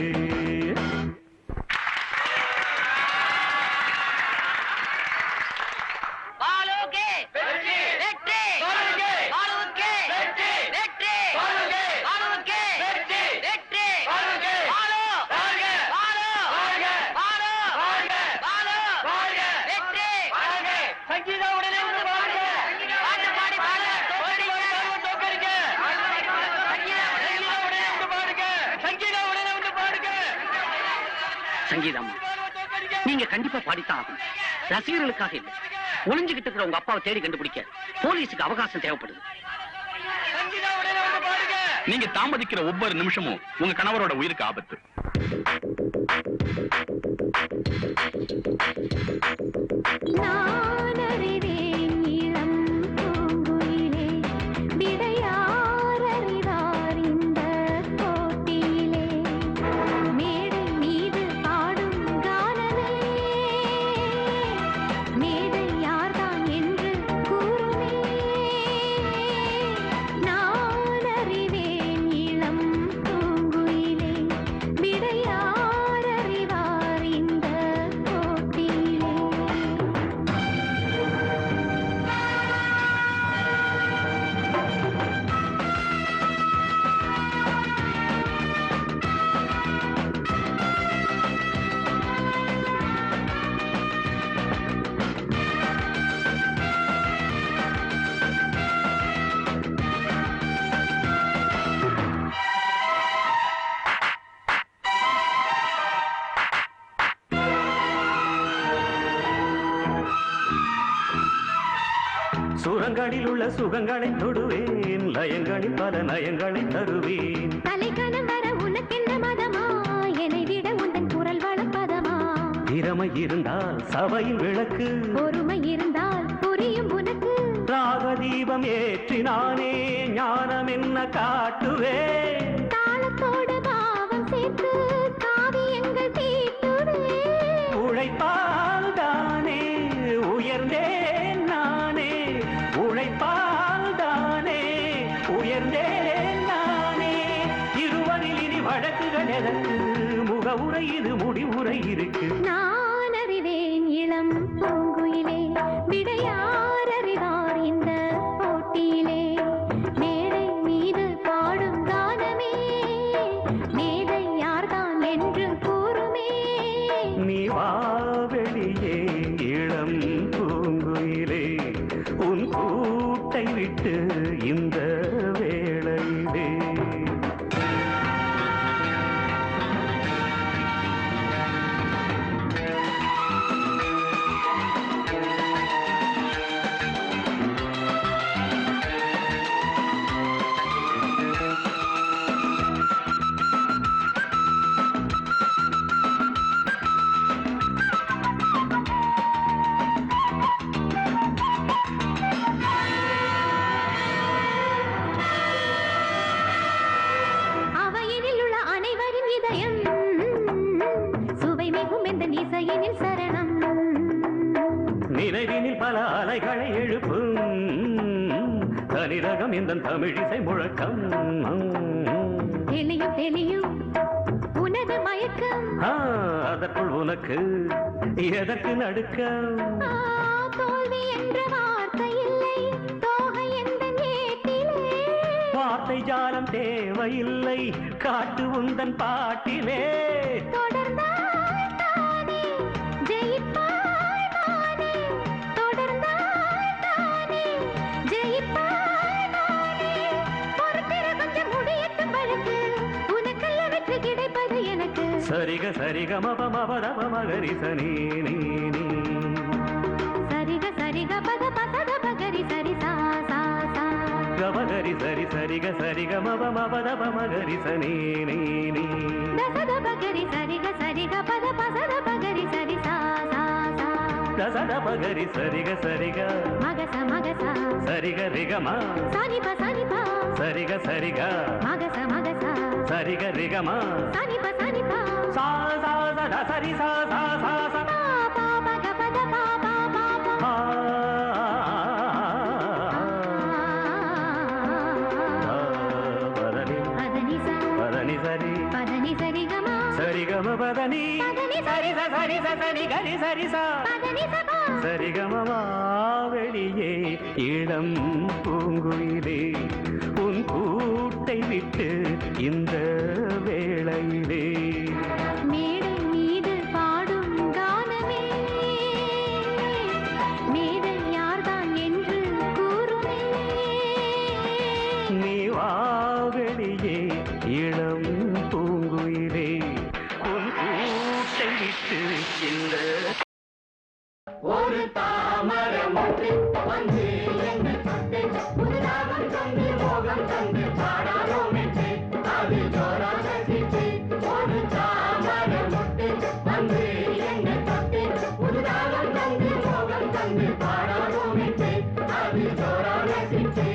சங்கீதம் நீங்க கண்டிப்பா பாடித்தான் ஆகும். ரசிகர்களுக்காக இல்லை, ஒளிஞ்சுகிட்டு இருக்கிற உங்க அப்பாவை தேடி கண்டுபிடிக்க போலீஸுக்கு அவகாசம் தேவைப்படுது. நீங்க தாமதிக்கிற ஒவ்வொரு நிமிஷமும் உங்க கணவரோட உயிருக்கு ஆபத்து. நான் அறிவேன் இளம் பூங்குயிலே, விடையார் அறிவார் இந்த கோட்டிலே. மேடை மீது பாடும் கானமே, மேதை யார்தான் என்று கூறுமே. நான் அறிவேன் இளம் பூங்குயிலே, விடையார் அறிவார் இந்த கோட்டிலே. குணங்களில் உள்ள சுகங்களை தொடுவேன், லயங்களில் பல நயங்களை தருவேன். தலைக்கணம் வர உனக்கென்ன மதமா, என்னை விட உந்தன் குரல் வளப்பதமா? திறமை இருந்தால் சபையில் விளக்கு, பொறுமை இருந்தால் புரியும் உனக்கு. ராக தீபம் ஏற்றினானே ஞானம் என்ன காட்டுவேன். தாளத்தோடு பாவம் சேர்த்து காவியங்கள் தீட்டுவேன். உழைப்பால் தானே உயர்ந்தேன் நானே, உழைப்பால் தானே உயர்ந்தேன் நானே. இருவரில் இனி வழக்குகள் எதற்கு, முகவுரை இது முடிவுரை இருக்கு. நான் அறிவேன் இளம் பூங்குயிலே, விடையார் அறிவார் இந்த போட்டியிலே. மேடை மீது பாடும் கானமே, மேதை யார்தான் என்று கூறுமே. நீ வா வெளியே இளம் பூங்குயிலே, உன் கூட்டை விட்டு இந்த வேளையிலே. அவையினில் உள்ள அனைவரின் இதயம் சுவை மிகும் எந்த இசையினில் சரணம். நினைவினில் பல அலைகளை எழுப்பும் தனிரகம் இந்த தமிழிசை முழக்கம். தெளியும் தெளியும் உனது மயக்கம், அதற்குள் உனக்கு எதற்கு நடுக்கம். தோல்வி என்ற வார்த்தை இல்லை, தோகை எந்த ஏட்டிலே. வார்த்தை ஜாலம் தேவையில்லை, காட்டு உந்தன் பாட்டிலே. தொடர்ந்தால் தானே ஜெயிப்பாய் மானே, தொடர்ந்தால் தானே ஜெயிப்பாய் மானே. பொறுத்திரு கொஞ்சம் முடியட்டும் வழக்கு, உனக்கல்ல வெற்றி கிடைப்பது எனக்கு. சரிக சரிக மப மபதப மகரி சனி நீ நீ. சரிக சரிக பத பசத பகரி சரி சா சா சா. கபகரி சரி சரிக சரிக மப மபதப மகரி சனி நீ நீ. தசத பகரி சரிக சரிக பத பசத பகரி சரி சா சா சா. தசத பகரி சரிக சரிக மகச மகச சரிக ரிகமா சானிப சானிப சரிக சரிக மகச மகச சரிக ரிகமா சானிப சானிப. சா சா சத சரி சா சா சா சா. பா பா பக பத பா பா பா பா. பதனி பதனி ச பதனி சரி பதனி சரி கமா சரிகம பதனி பதனி சரி ச சரி ச சரி கரி சரி சா. பதனி சபா. சரிகமவா வெளியே இளம் பூங்குயிலே, உன் கூட்டை விட்டு இந்த வேளையிலே. மேடை மீது பாடும் கானமே, மேதை யார்தான் என்று கூறுமே. நீ வா வெளியே இளம் பூங்குயிலே, உன் கூட்டை விட்டு இந்த. ஒரு தாமரம் ஒன்று வந்து என்னை தொட்டு, புதுதாகம் தந்து மோகம் தந்து பாடாதோம் என்று அது ஜோராக சிரித்து. ஒரு தாமரம் ஒன்று வந்து என்னை தொட்டு, புதுதாகம் தந்து மோகம் தந்து பாடாதோம் என்று அது ஜோராக சிரித்து.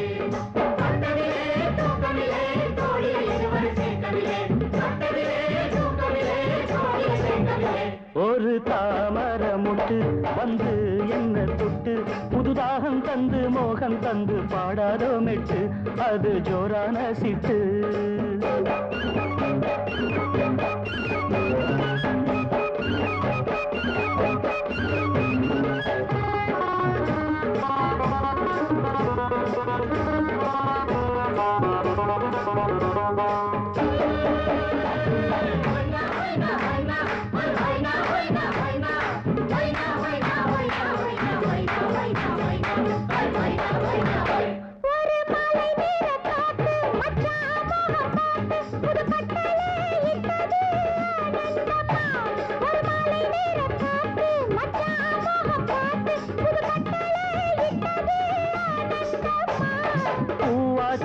தொட்டதிலே தூக்கமிலே தோழியை இருவர் சேர்க்கவில்லை, தொட்டதிலே தூக்கமிலே தோழியை சேர்க்கவில்லை. ஒரு தாமரமுட்டு வந்து என்ன தொட்டு, புதுதாகம் தந்து மோகம் தந்து பாடாதோ மெட்டு அது ஜோரான சிட்டு.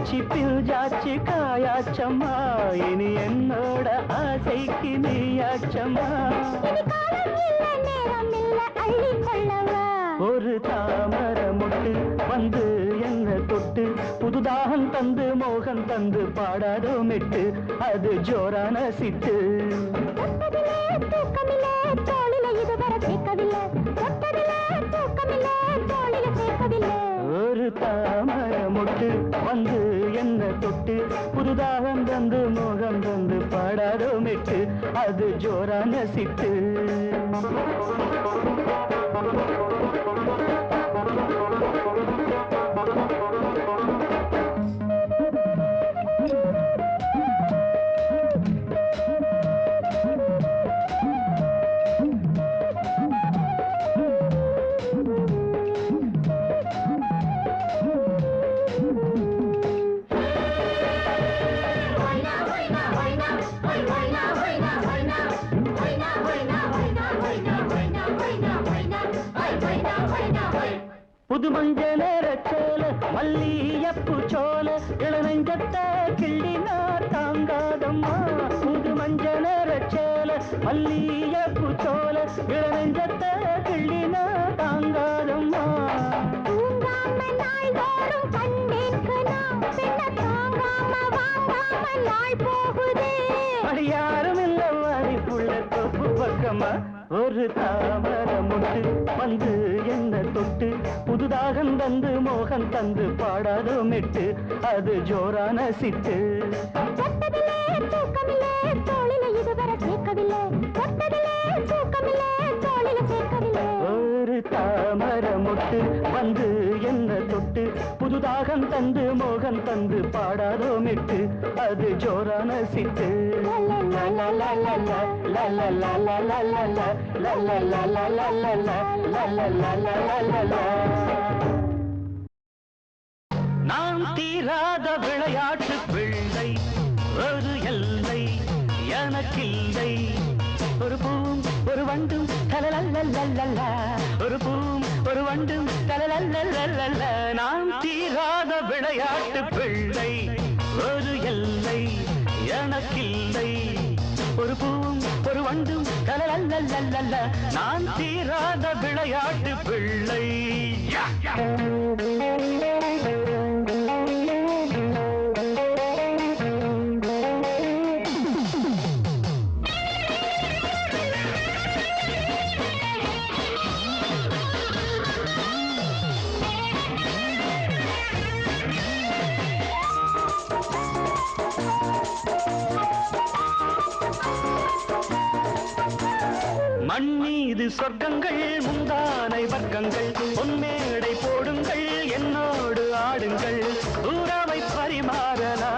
பூச்சி பிஞ்சாச்சு காயாச்சம்மா இனி என்னோட ஆசைக்கு நீயாச்சம்மா ஒரு தாமர முட்டு வந்து என்ன தொட்டு புதுதாகம் தந்து மோகம் தந்து பாடாதோ மெட்டு அது ஜோரான சிட்டு ஒரு தாமர முட்டு வந்து என்ன தொட்டு புதுதாகம் தந்து மோகம் தந்து பாடாதோ மெட்டு அது ஜோரான சிட்டு புது மஞ்ச நேரச்சோல மல்லியப்பு சோல இளநெஞ்சத்த கிள்ளினா தாங்காதம்மா புது மஞ்ச நேரச்சோல மல்லியப்பு சோல இளநெஞ்சத்த கிள்ளினா தாங்காதம்மா அடி யாரும் இல்ல வாரி புள்ள தொப்பு பக்கமா ஒரு தாமர முட்டு வந்து என்ன தொட்டு புதுதாகம் தந்து மோகம் தந்து பாடாதோ மெட்டு அது ஜோரான சிட்டு ஒரு தாமர முட்டு வந்து என்ன தொட்டு புதுதாகம் தந்து மோகம் தந்து பாடாதோ மெட்டு அது ஜோரான சிட்டு நான் தீராத விளையாட்டு பிள்ளை ஒரு எல்லை எனக்கில்லை ஒரு பூம் ஒரு வண்டும் தலலல்லல்ல ஒரு பூம் ஒரு வண்டும் தலலல்லல்ல நான் தீராத விளையாட்டு பிள்ளை ஒரு எல்லை எனக்கில்லை ஒரு பூம் ஒரு வண்டும் தலலல்லல்ல நான் தீராத விளையாட்டு பிள்ளை மண்ணீது சொர்க்கங்கள் முந்தானை வர்க்கங்கள் பொன்மேடை போடுங்கள் என்னோடு ஆடுங்கள் ஊராவை பரிமாறலாம்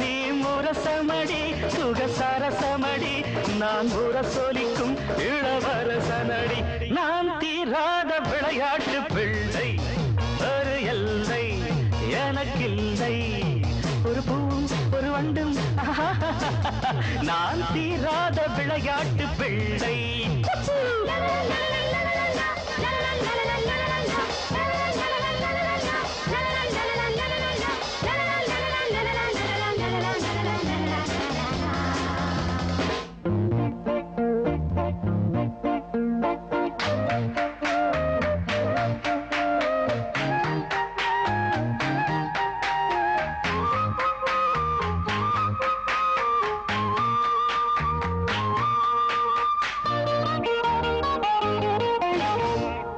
நீ முரசமடி சுகசரசமடி நான் முரசொலிக்கும் இளவரசனடி நான் தீராத விளையாட்டு பிள்ளை ஒரு எல்லை எனக்கில்லை ஒரு பூம் ஒரு வண்டும் நான் தீராத விளையாட்டு பிள்ளை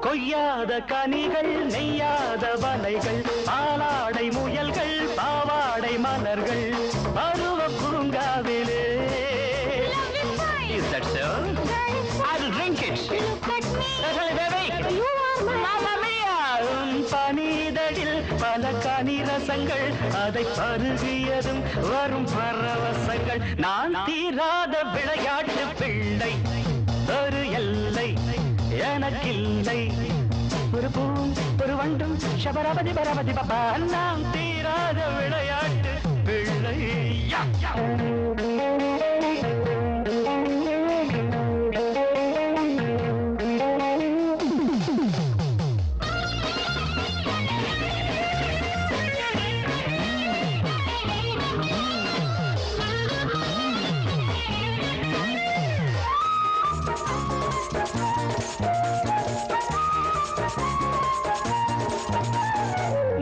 கொய்யாத கனிகள் நெய்யாத வலைகள் பாலாடை முயல்கள் பாவாடை மலர்கள் பருவ பூங்காவிலே Is that so? I'll drink it. பனிதடில் பல கனிரசங்கள் அதை பருகியதும் வரும் பரவசங்கள் நான் தீராத விளையாட்டு பிள்ளை ஒரு எல்லை எனக்கில்லை ஒரு பூம் ஒரு வண்டும் ஷபரபதி பரபதி பபா நாம் தீராத விளையாட்டு பிள்ளை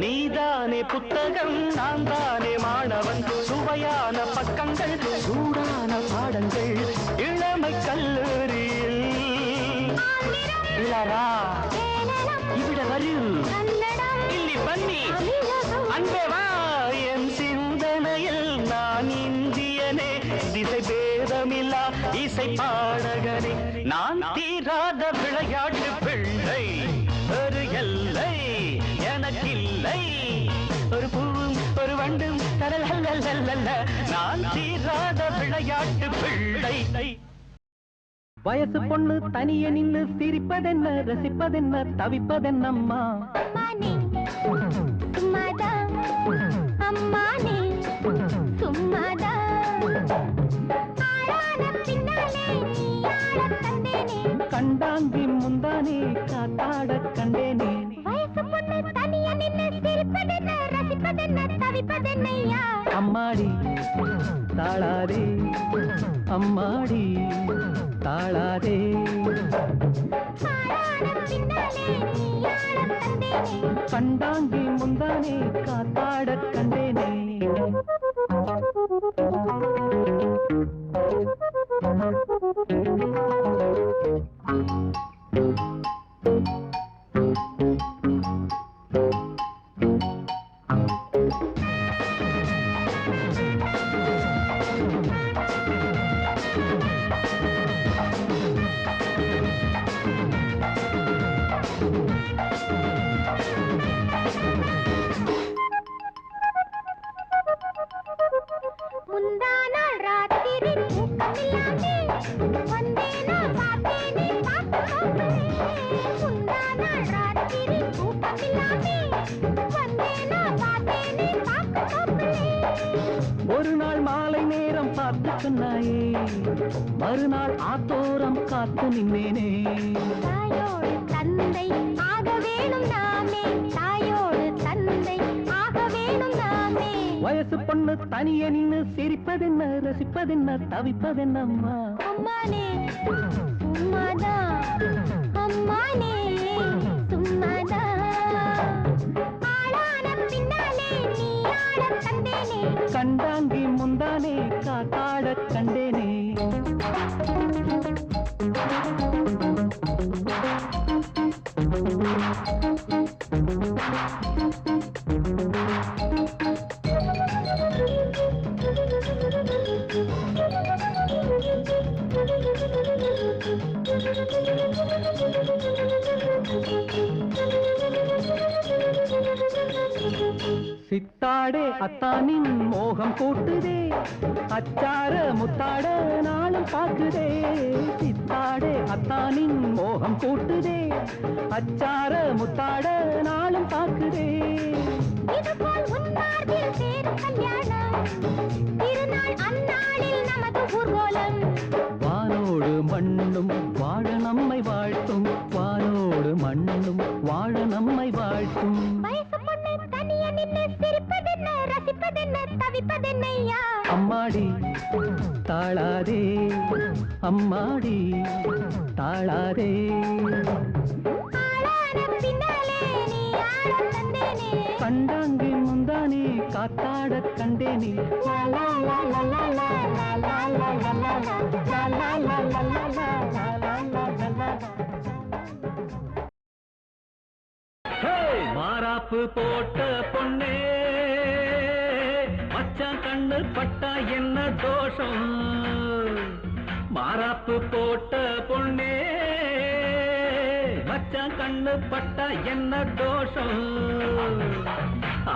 நீதானே புத்தகம் நான் தானே மாணவன் சுவையான பக்கங்கள் சூடான பாடங்கள் இளமை கல்லூரியில் இளரா இவிட வரு இல்லி பன்னி அன்பே வா என் சிந்தனையில் நான் இந்தியனே திசை பேதமில்லா இசை பாடகனே நான் தீராத விளையாட்டு பிள்ளை ஒரு எல்லை எனக்கில்லை ஒரு பூவும் ஒரு வண்டும் தரலல்ல நான் தீராத விளையாட்டு பிள்ளை வயசு பொண்ணு தனியே நின்னு சிரிப்பதென்ன ரசிப்பதென்ன தவிப்பதென்னம்மா கண்டாங்கி முந்தானே காத்தாட கண்டேனே வயசு பொண்ணு தனியே நின்னு சிரிப்பதென்ன ரசிப்பதென்ன தவிப்பதென்னையா அம்மாடி தாளாதே அம்மாடி தாளாதே கண்டாங்கி முந்தானே காத்தாட கண்டேனே ஒரு நாள் மாலை நேரம் பார்த்து சொன்னாயே மறுநாள் ஆத்தோரம் காத்து நின்னேனே தாயோடு தந்தை ஆக வேணும் நாமே தாயோடு தந்தை ஆக வேணும் நாமே வயசு பொண்ணு தனியே நின்னு சிரிப்பதென்ன ரசிப்பதென்ன தவிப்பதென்னம்மா அம்மானே சும்மாதா அம்மானே சும்மாதா கண்டாங்கி முந்தானே காத்தாட கண்டேனே சித்தாடே அத்தானின் மோகம் கூட்டுதே அச்சார முத்தாட நாளும் பார்க்குதே சித்தாடே அத்தானின் மோகம் கூட்டுதே அச்சார முத்தாட நாளும் பார்க்குதே இதுபோல் உன்னார்வில் சேரும் கல்யாணம் திருநாள் அந்நாளில் நமது ஊர்வலம் வானோடு மண்ணும் வாழ நம்மை வாழ்த்தும் வானோடு மண்ணும் வாழ நம்மை வாழ்த்தும் வயசு பொண்ணு தனியே நின்னு சிரிப்பதென்ன ரசிப்பதென்ன தவிப்பதென்னையா அம்மாடி தாளாதே அம்மாடி தாளாதே கண்டாங்கி முந்தானே காத்தாட கண்டேனே மாறாப்பு போட்ட பொண்ணே மச்சான் கண்ணு பட்டா என்ன தோஷம் மாறாப்பு போட்ட பொண்ணே மச்சான் கண்ணு பட்டா என்ன தோஷம்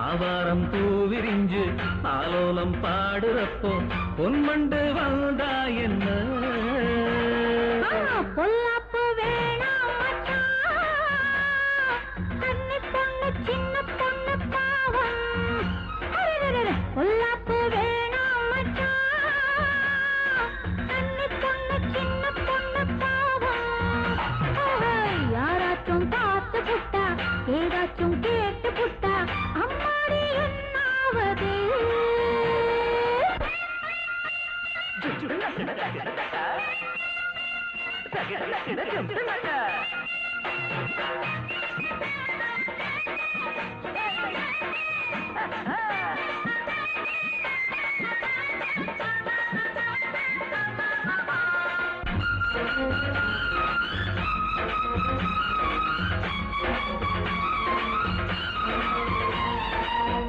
ஆவாரம் பூ விரிஞ்சு ஆலோலம் பாடுறப்போ பொன்மண்டு வந்தா என்ன பொல்லாப்பு வேணாம் கண்ணு பொண்ணு சின்ன பொண்ணு பாவம் பொல்லாப்பு வேணாம் கண்ணு பொண்ணு சின்ன பொண்ணு பாவம் யாராச்சும் பார்த்து புட்டா ஏதாச்சும் கேட்டு புட்டா அம்மாடி என்னாவது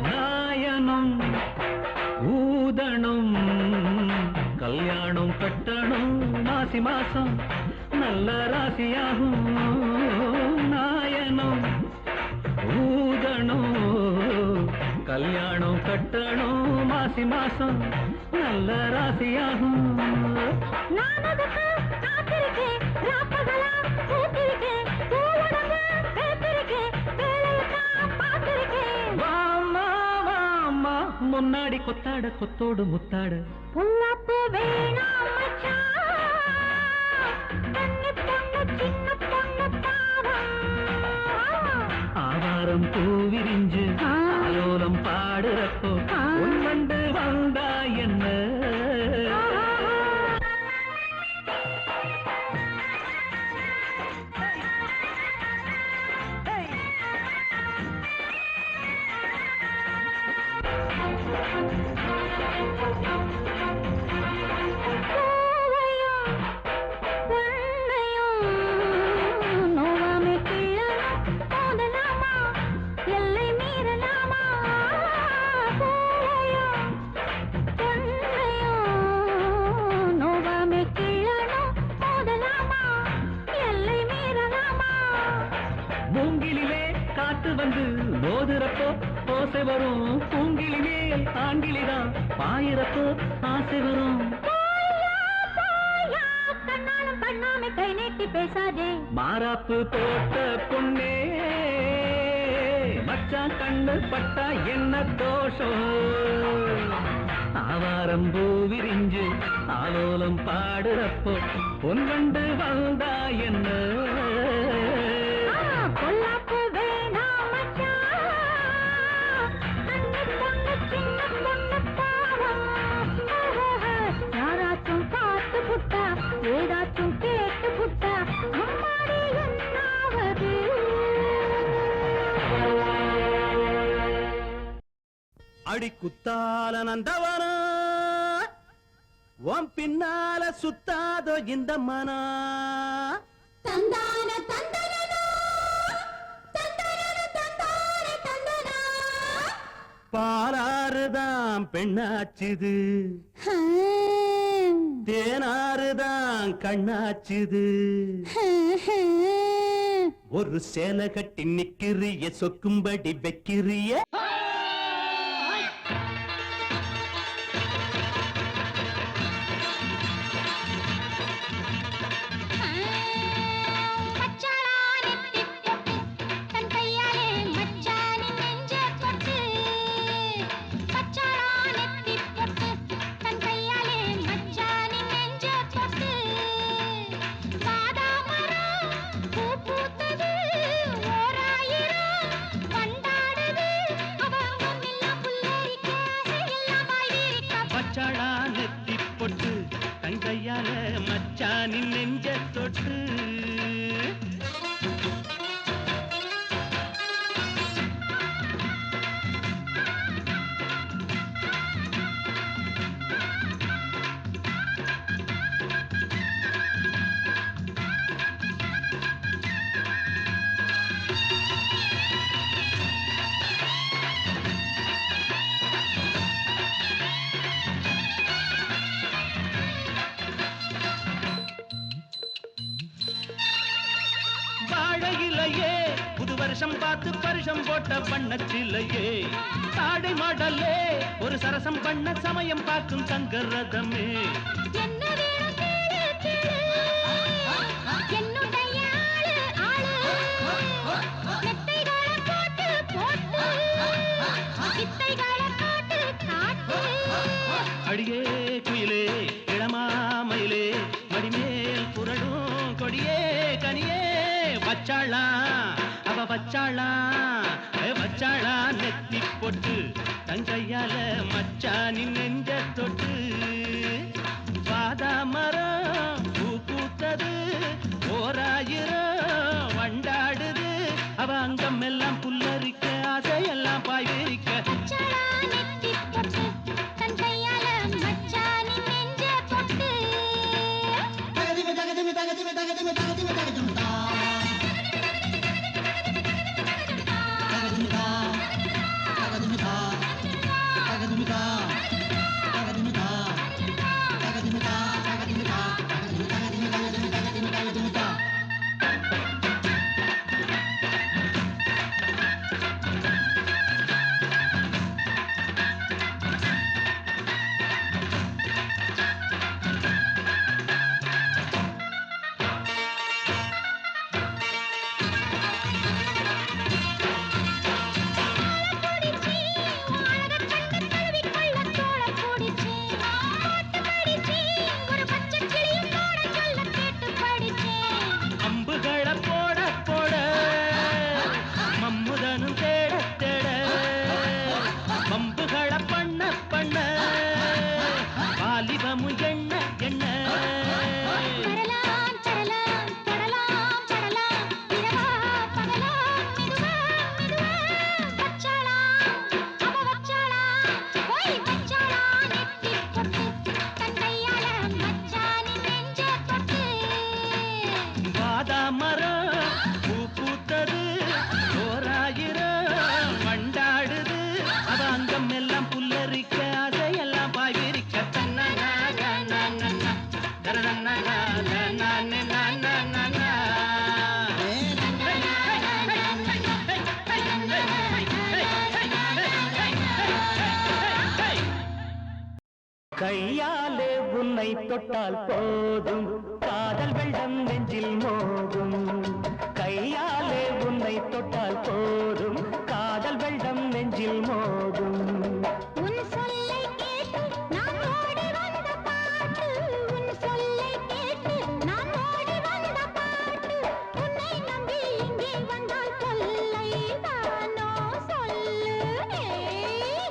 நாயனும் ஊதணும் கல்யாணம் கட்டணும் மாசி மாசம் நல்ல ராசியாகும் நாயனும் ஊதணும் கல்யாணம் கட்டணும் மாசி மாசம் நல்ல ராசியாகும் நான் அதுக்கு காத்திருக்கேன் ராப்பகலா கூத்திருக்கேன் பூவுடம்பு பேத்திருக்கேன் வேலையத்தான் பார்த்திருக்கேன் வாமா வாமா முன்னாடி கொத்தாட கொத்தோடு முத்தாட புல்லாப்பு வேணாம் மச்சான் கண்ணு பொண்ணு சின்ன பொண்ணு பாவம் ஆவாரம் பூவிரிஞ்சு ஆலோலம் பாடுறப்போ உன்வண்டு வந்தா என்ன மூங்கிலிலே காத்து வந்து மோதுறப்போ ஓசை வரும் பூங்கிலி மேல் ஆங்கிலிதான் பாயிரப்போ ஆசை வரும் கண்ணாலும் பண்ணாம கை நீட்டி பேசாதே மாறாப்பு போட்ட பொண்ணே மச்சான் கண்ணு பட்டா என்ன தோஷம் ஆவாரம் பூவிரிஞ்சு ஆலோலம் பாடுறப்போ பொன்வண்டு வந்தா என்ன பொல்லாப்பு வேணாம் மச்சான் கண்ணு பொண்ணு சின்ன பொண்ணு பாவம் யாராச்சும் பார்த்து புட்டா ஏதாச்சும் கேட்டு புட்டா அம்மாடி என்னாவது அடி குத்தால நந்தவனா உன் பின்னால சுத்தாதோ இந்த மனா தந்தான தந்தனோ தந்தனோ தந்தானே தந்தனா பாலாறுதான் பெண்ணாச்சுது தேனாறுதான் கண்ணாச்சுது ஒரு சேலை கட்டி நிக்கிறிய சொக்கும்படி வைக்கிறிய தங்கையால மச்சானின் நெஞ்ச தொட்டு வாழையிலையே புது வருஷம் பார்த்து பரிசம் போட்ட வண்ணச்சிலையே தாடை மாடலே ஒரு சரசம் பண்ண சமயம் பார்க்கும் சங்கரதமே அடியே குயிலே இளமாமயிலே மடிமேல் புரடும் கொடியே கனியே வச்சாளா அவ வச்சாளா வச்சாளா நெத்தி பொட்டு தங்கையால மச்சானின் நெஞ்ச தொட்டு பாதா மரம் பூ பூத்தது ஓராயிரம் வண்டாடுது அவ அங்கம் எல்லாம் புல்லரிக்க ஆசையெல்லாம் பாய் விரிக்க கையாலே உன்னை தொட்டால் போதும் காதல் வெள்ளம் நெஞ்சில் மோதும் கையாலே உன்னை தொட்டால் போதும் காதல் வெள்ளம் நெஞ்சில் மோதும் உன் சொல்லை கேட்டு நான் ஓடி வந்த பாட்டு உன் சொல்லை கேட்டு நான் ஓடி வந்த பாட்டு உன்னை நம்பி இங்கே வந்தால் தொல்லை தானோ சொல்லு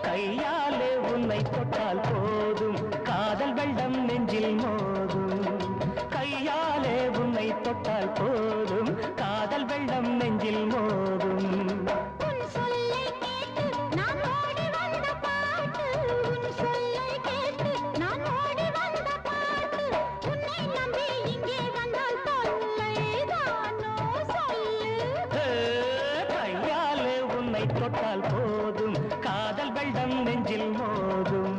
கையாலே உன்னை தொட்டால் போதும் காதல் வெள்ளம் நெஞ்சில் மோதும் கையாலே உன்னை தொட்டால் போதும் காதல் வெள்ளம் நெஞ்சில் மோதும் உன் சொல்லை கேட்டு நான் ஓடி வந்த பாட்டு உன் சொல்லை கேட்டு நான் ஓடி வந்த பாட்டு உன்னை நம்பி இங்கே வந்தால் தொல்லை தானோ சொல்லு கையாலே உன்னை தொட்டால் போதும் காதல் வெள்ளம் நெஞ்சில் மோதும்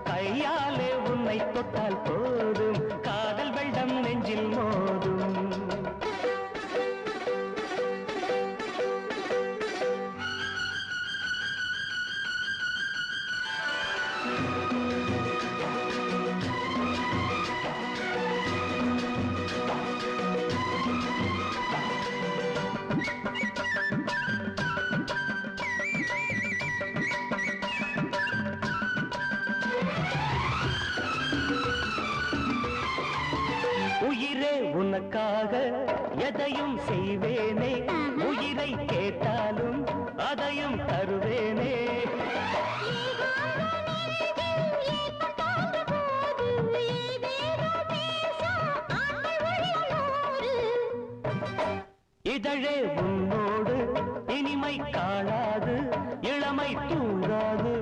கையாலே உன்னை தொட்டால் போதும் காதல் வெள்ளம் நெஞ்சில் மோதும் உயிரே உனக்காக எதையும் செய்வேனே உயிரை கேட்டாலும் அதையும் தருவேனே இதழே உன்னோடு இனிமை காணாது இளமை தூங்காது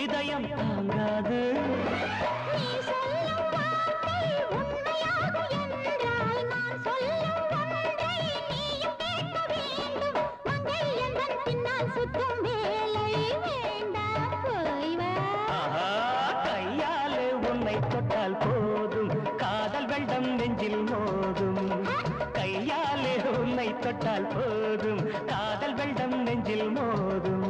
இதயம் தாங்காது கையாலே உன்னை தொட்டால் போதும் காதல் வெள்ளம் நெஞ்சில் மோதும் கையாலே உன்னை தொட்டால் போதும் காதல் வெள்ளம் நெஞ்சில் மோதும்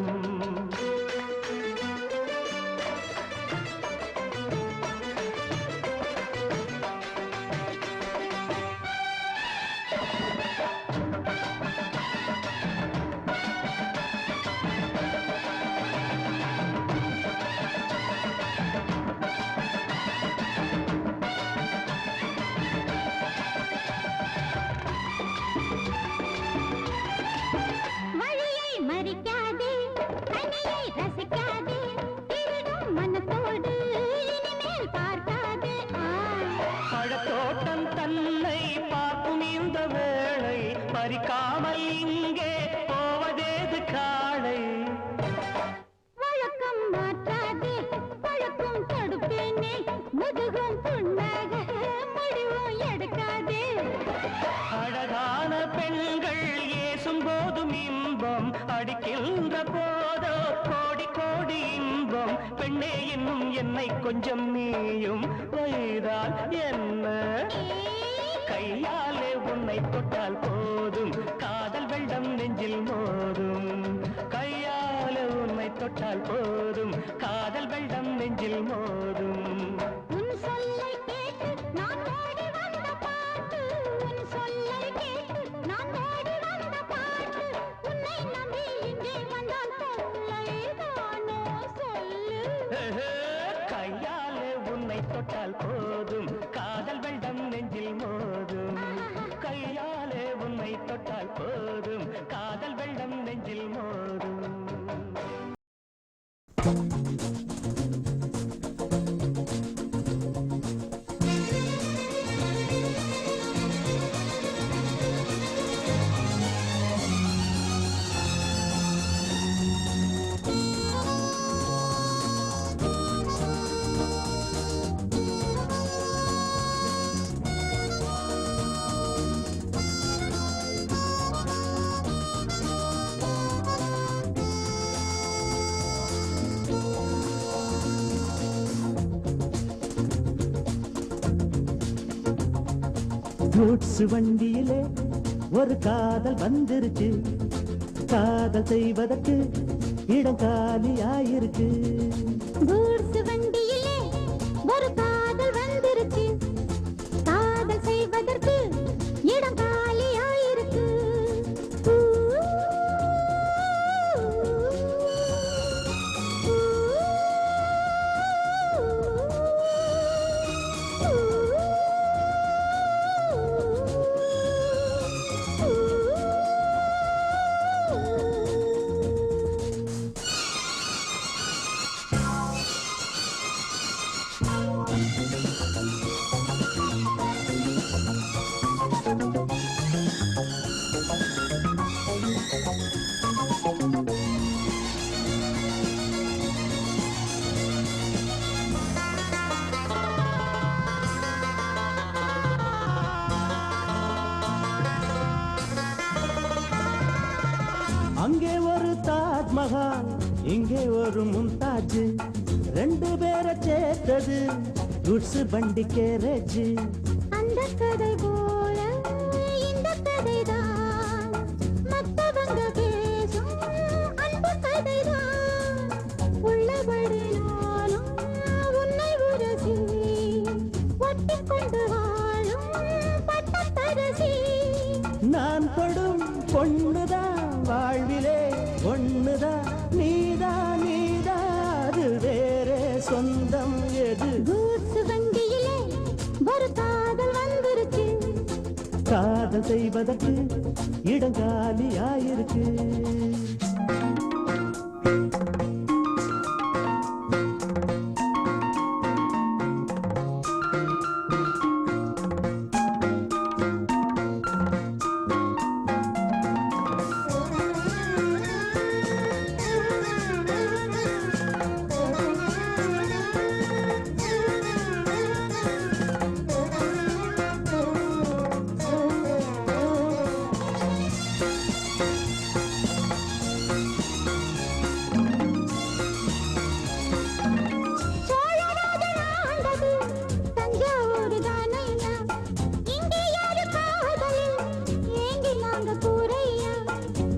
வழியை மறிக்காதே பறிக்காமல் இங்கே போவதேது காளை வழக்கம் மாற்றாதே பழக்கம் தடுப்பேனே முதுகும் புண்ணாக முடிவும் எடுக்காதே அழகான பெண்கள் ஏசும் போதும் இன்பம் அடிக்கின்ற போதோ கோடி கோடி இன்பம் பெண்ணே இன்னும் என்னை கொஞ்சம் நீயும் வைதால் என்ன கையாலே உன்னை தொட்டால் போதும் காதல் வெள்ளம் நெஞ்சில் மோதும் கையாலே உன்னை தொட்டால் போதும் காதல் வெள்ளம் நெஞ்சில் மோதும் உன் சொல்லை கேட்டு நான் ஓடி வந்த பாட்டு உன் சொல்லை கேட்டு நான் ஓடி வந்த பாட்டு உன்னை நம்பி இங்கே வந்தால் தொல்லைதானோ சொல்லு கையாலே உன்னை தொட்டால் போதும் காதல் வெள்ளம் நெஞ்சில் மோதும் கையாலே உன்னை தொட்டால் போதும் காதல் வெள்ளம் நெஞ்சில் மோதும் கூட்ஸ் வண்டியிலே ஒரு காதல் வந்துருச்சு காதல் செய்வதற்கு இடம் காலியாயிருக்கு கூட்ஸ் வண்டியிலே ஒரு காதல் வந்துருச்சு காதல் செய்வதற்கு இடம் காலியாயிருக்கு அங்கே ஒரு தாஜ்மஹால் இங்கே ஒரு மும்தாஜ் ரெண்டு பேரை சேர்த்தது குட்ஸ் வண்டி கேரேஜ் அந்த கதை போல இந்த கதைதான் மத்தவங்க பேசும் அன்பு கதைதான் உள்ளபடி நானும் உன்னை உரசி ஒட்டி கொண்டு வாழும் பட்டத்தரசி நான் படும் பொண்ணுதான் வாழ்விலே ஒண்ணுதான் நீதான் அது வேறே சொந்தம் எது கூட்ஸ் வண்டியிலே ஒரு காதல் வந்துருச்சு காதல் செய்வதற்கு இடம் காலியாயிருக்கு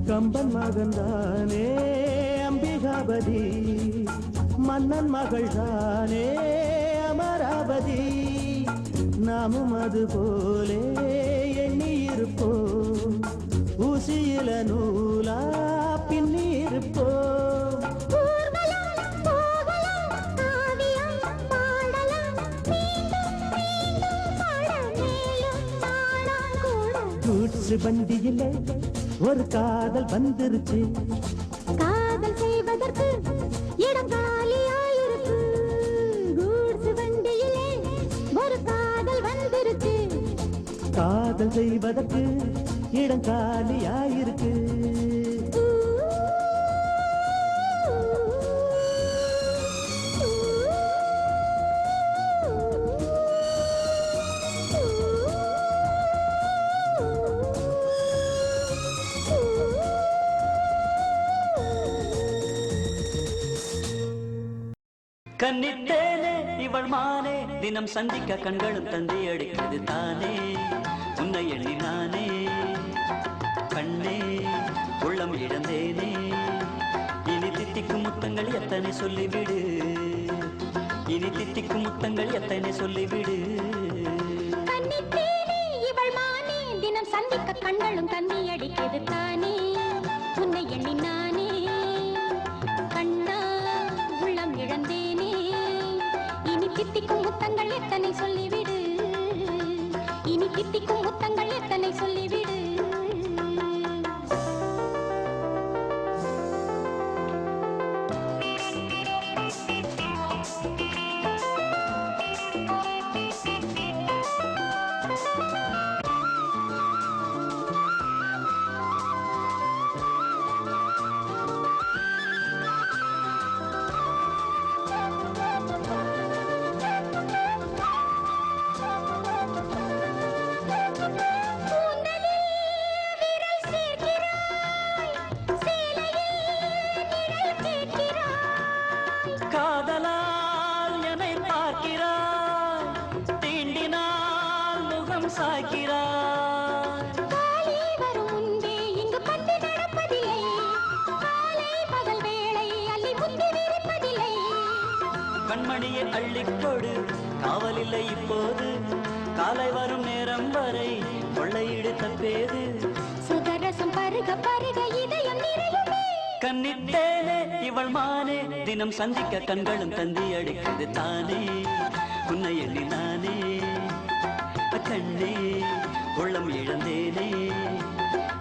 கம்பன் மகன்தானே அம்பிகாபதி மன்னன் மகள் தானே அமராவதி நாமும் அது போலே எண்ணி இருப்போம் ஊசியில நூலா பின்னி இருப்போம் கூட்ஸ் வண்டியிலே ஒரு காதல் வந்துருச்சு காதல் செய்வதற்கு இடம் காலியாயிருக்கு கூட்ஸ் வண்டியிலே ஒரு காதல் வந்துருச்சு காதல் செய்வதற்கு இடம் காலியாயிருக்கு. கன்னித்தேனே இவள் மானே தினம் சந்திக்க கண்களும் தந்தி அடிக்கிறது தானே உன்னை எண்ணி நானே கண்ணே உள்ளம் இழந்தேனே இனி தித்திக்கும் முத்தங்கள் எத்தனை சொல்லிவிடு இனி தித்திக்கும் முத்தங்கள் எத்தனை சொல்லிவிடு கன்னித்தேனே இவள் மானே தினம் சந்திக்க கண்களும் தந்தி அடிக்கிறது தானே உன்னை எண்ணி நானே கண்ணா உள்ளம் இழந்தேனே இனி தித்திக்கும் முத்தங்கள் எத்தனை சொல்லிவிடு இனி தித்திக்கும் முத்தங்கள் எத்தனை சொல்லிவிடு காதலால் என்னை பார்க்கிறாய் தீண்டினால் முகம் சாய்க்கிறாய் காலை வரும் முன்பே இங்கு பந்து நடப்பதில்லை காலை பகல் வேளை அள்ளி முந்தி விரிப்பதில்லை கண்மணியை அள்ளிக்கொடு காவலில்லை இப்போது காலை வரும் நேரம் வரை கொள்ளையிடு தப்பேது சுகரசம் பருக பருக இதயம் நிறையுமே கன்னித்தேனே இவள் மானே தினம் சந்திக்க கண்களும் தந்தி அடிக்கிறது தானே உன்னை எண்ணி நானே கண்ணே உள்ளம் இழந்தேனே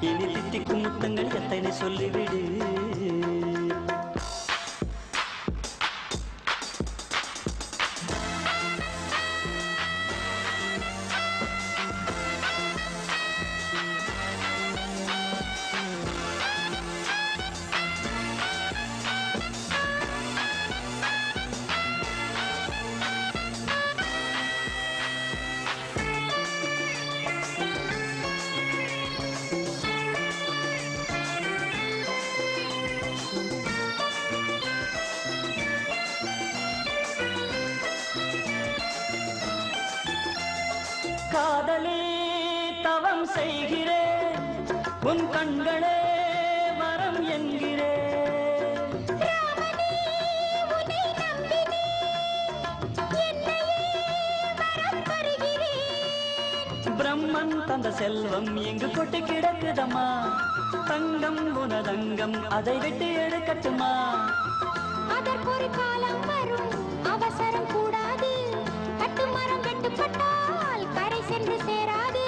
இனி தித்திக்கும் முத்தங்கள் எத்தனை சொல்லிவிடு காதலே தவம் செய்கிறேன் உன் கண்களே வரம் என்கிறேன் பிரம்மன் தந்த செல்வம் எங்கு கொட்டி கிடக்குதம்மா தங்கம் உனதங்கம் அதை விட்டு எடுக்கட்டுமா அதற்கொரு காலம் வரும் அவசரம் கூடாது கட்டுமரம் வெட்டுப்பட்டால் கரை சென்று சேராது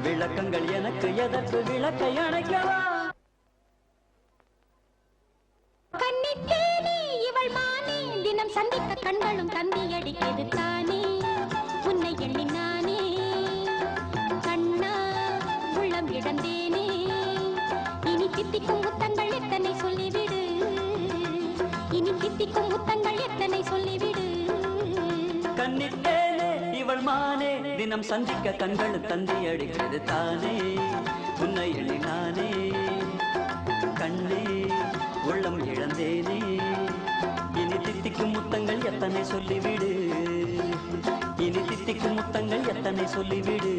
விளக்கங்கள் எனக்கு எதற்கு விளக்கை அணைக்கவா கன்னித்தேனே இவள் மானே தினம் சந்திக்க கண்களும் தந்தி அடிக்கிறது தானே உன்னை எண்ணி நானே கண்ணா உள்ளம் இழந்தேனே இனி தித்திக்கும் முத்தங்கள் எத்தனை சொல்லிவிடு இனி தித்திக்கும் முத்தங்கள் எத்தனை சொல்லிவிடு கன்னித்தேனே இவள் மானே தினம் சந்திக்க கண்களும் தந்தி அடிக்கிறது தானே உன்னை எண்ணி நானே கண்ணே உள்ளம் இழந்தேனே இனி தித்திக்கும் முத்தங்கள் எத்தனை சொல்லிவிடு இனி தித்திக்கும் முத்தங்கள் எத்தனை சொல்லிவிடு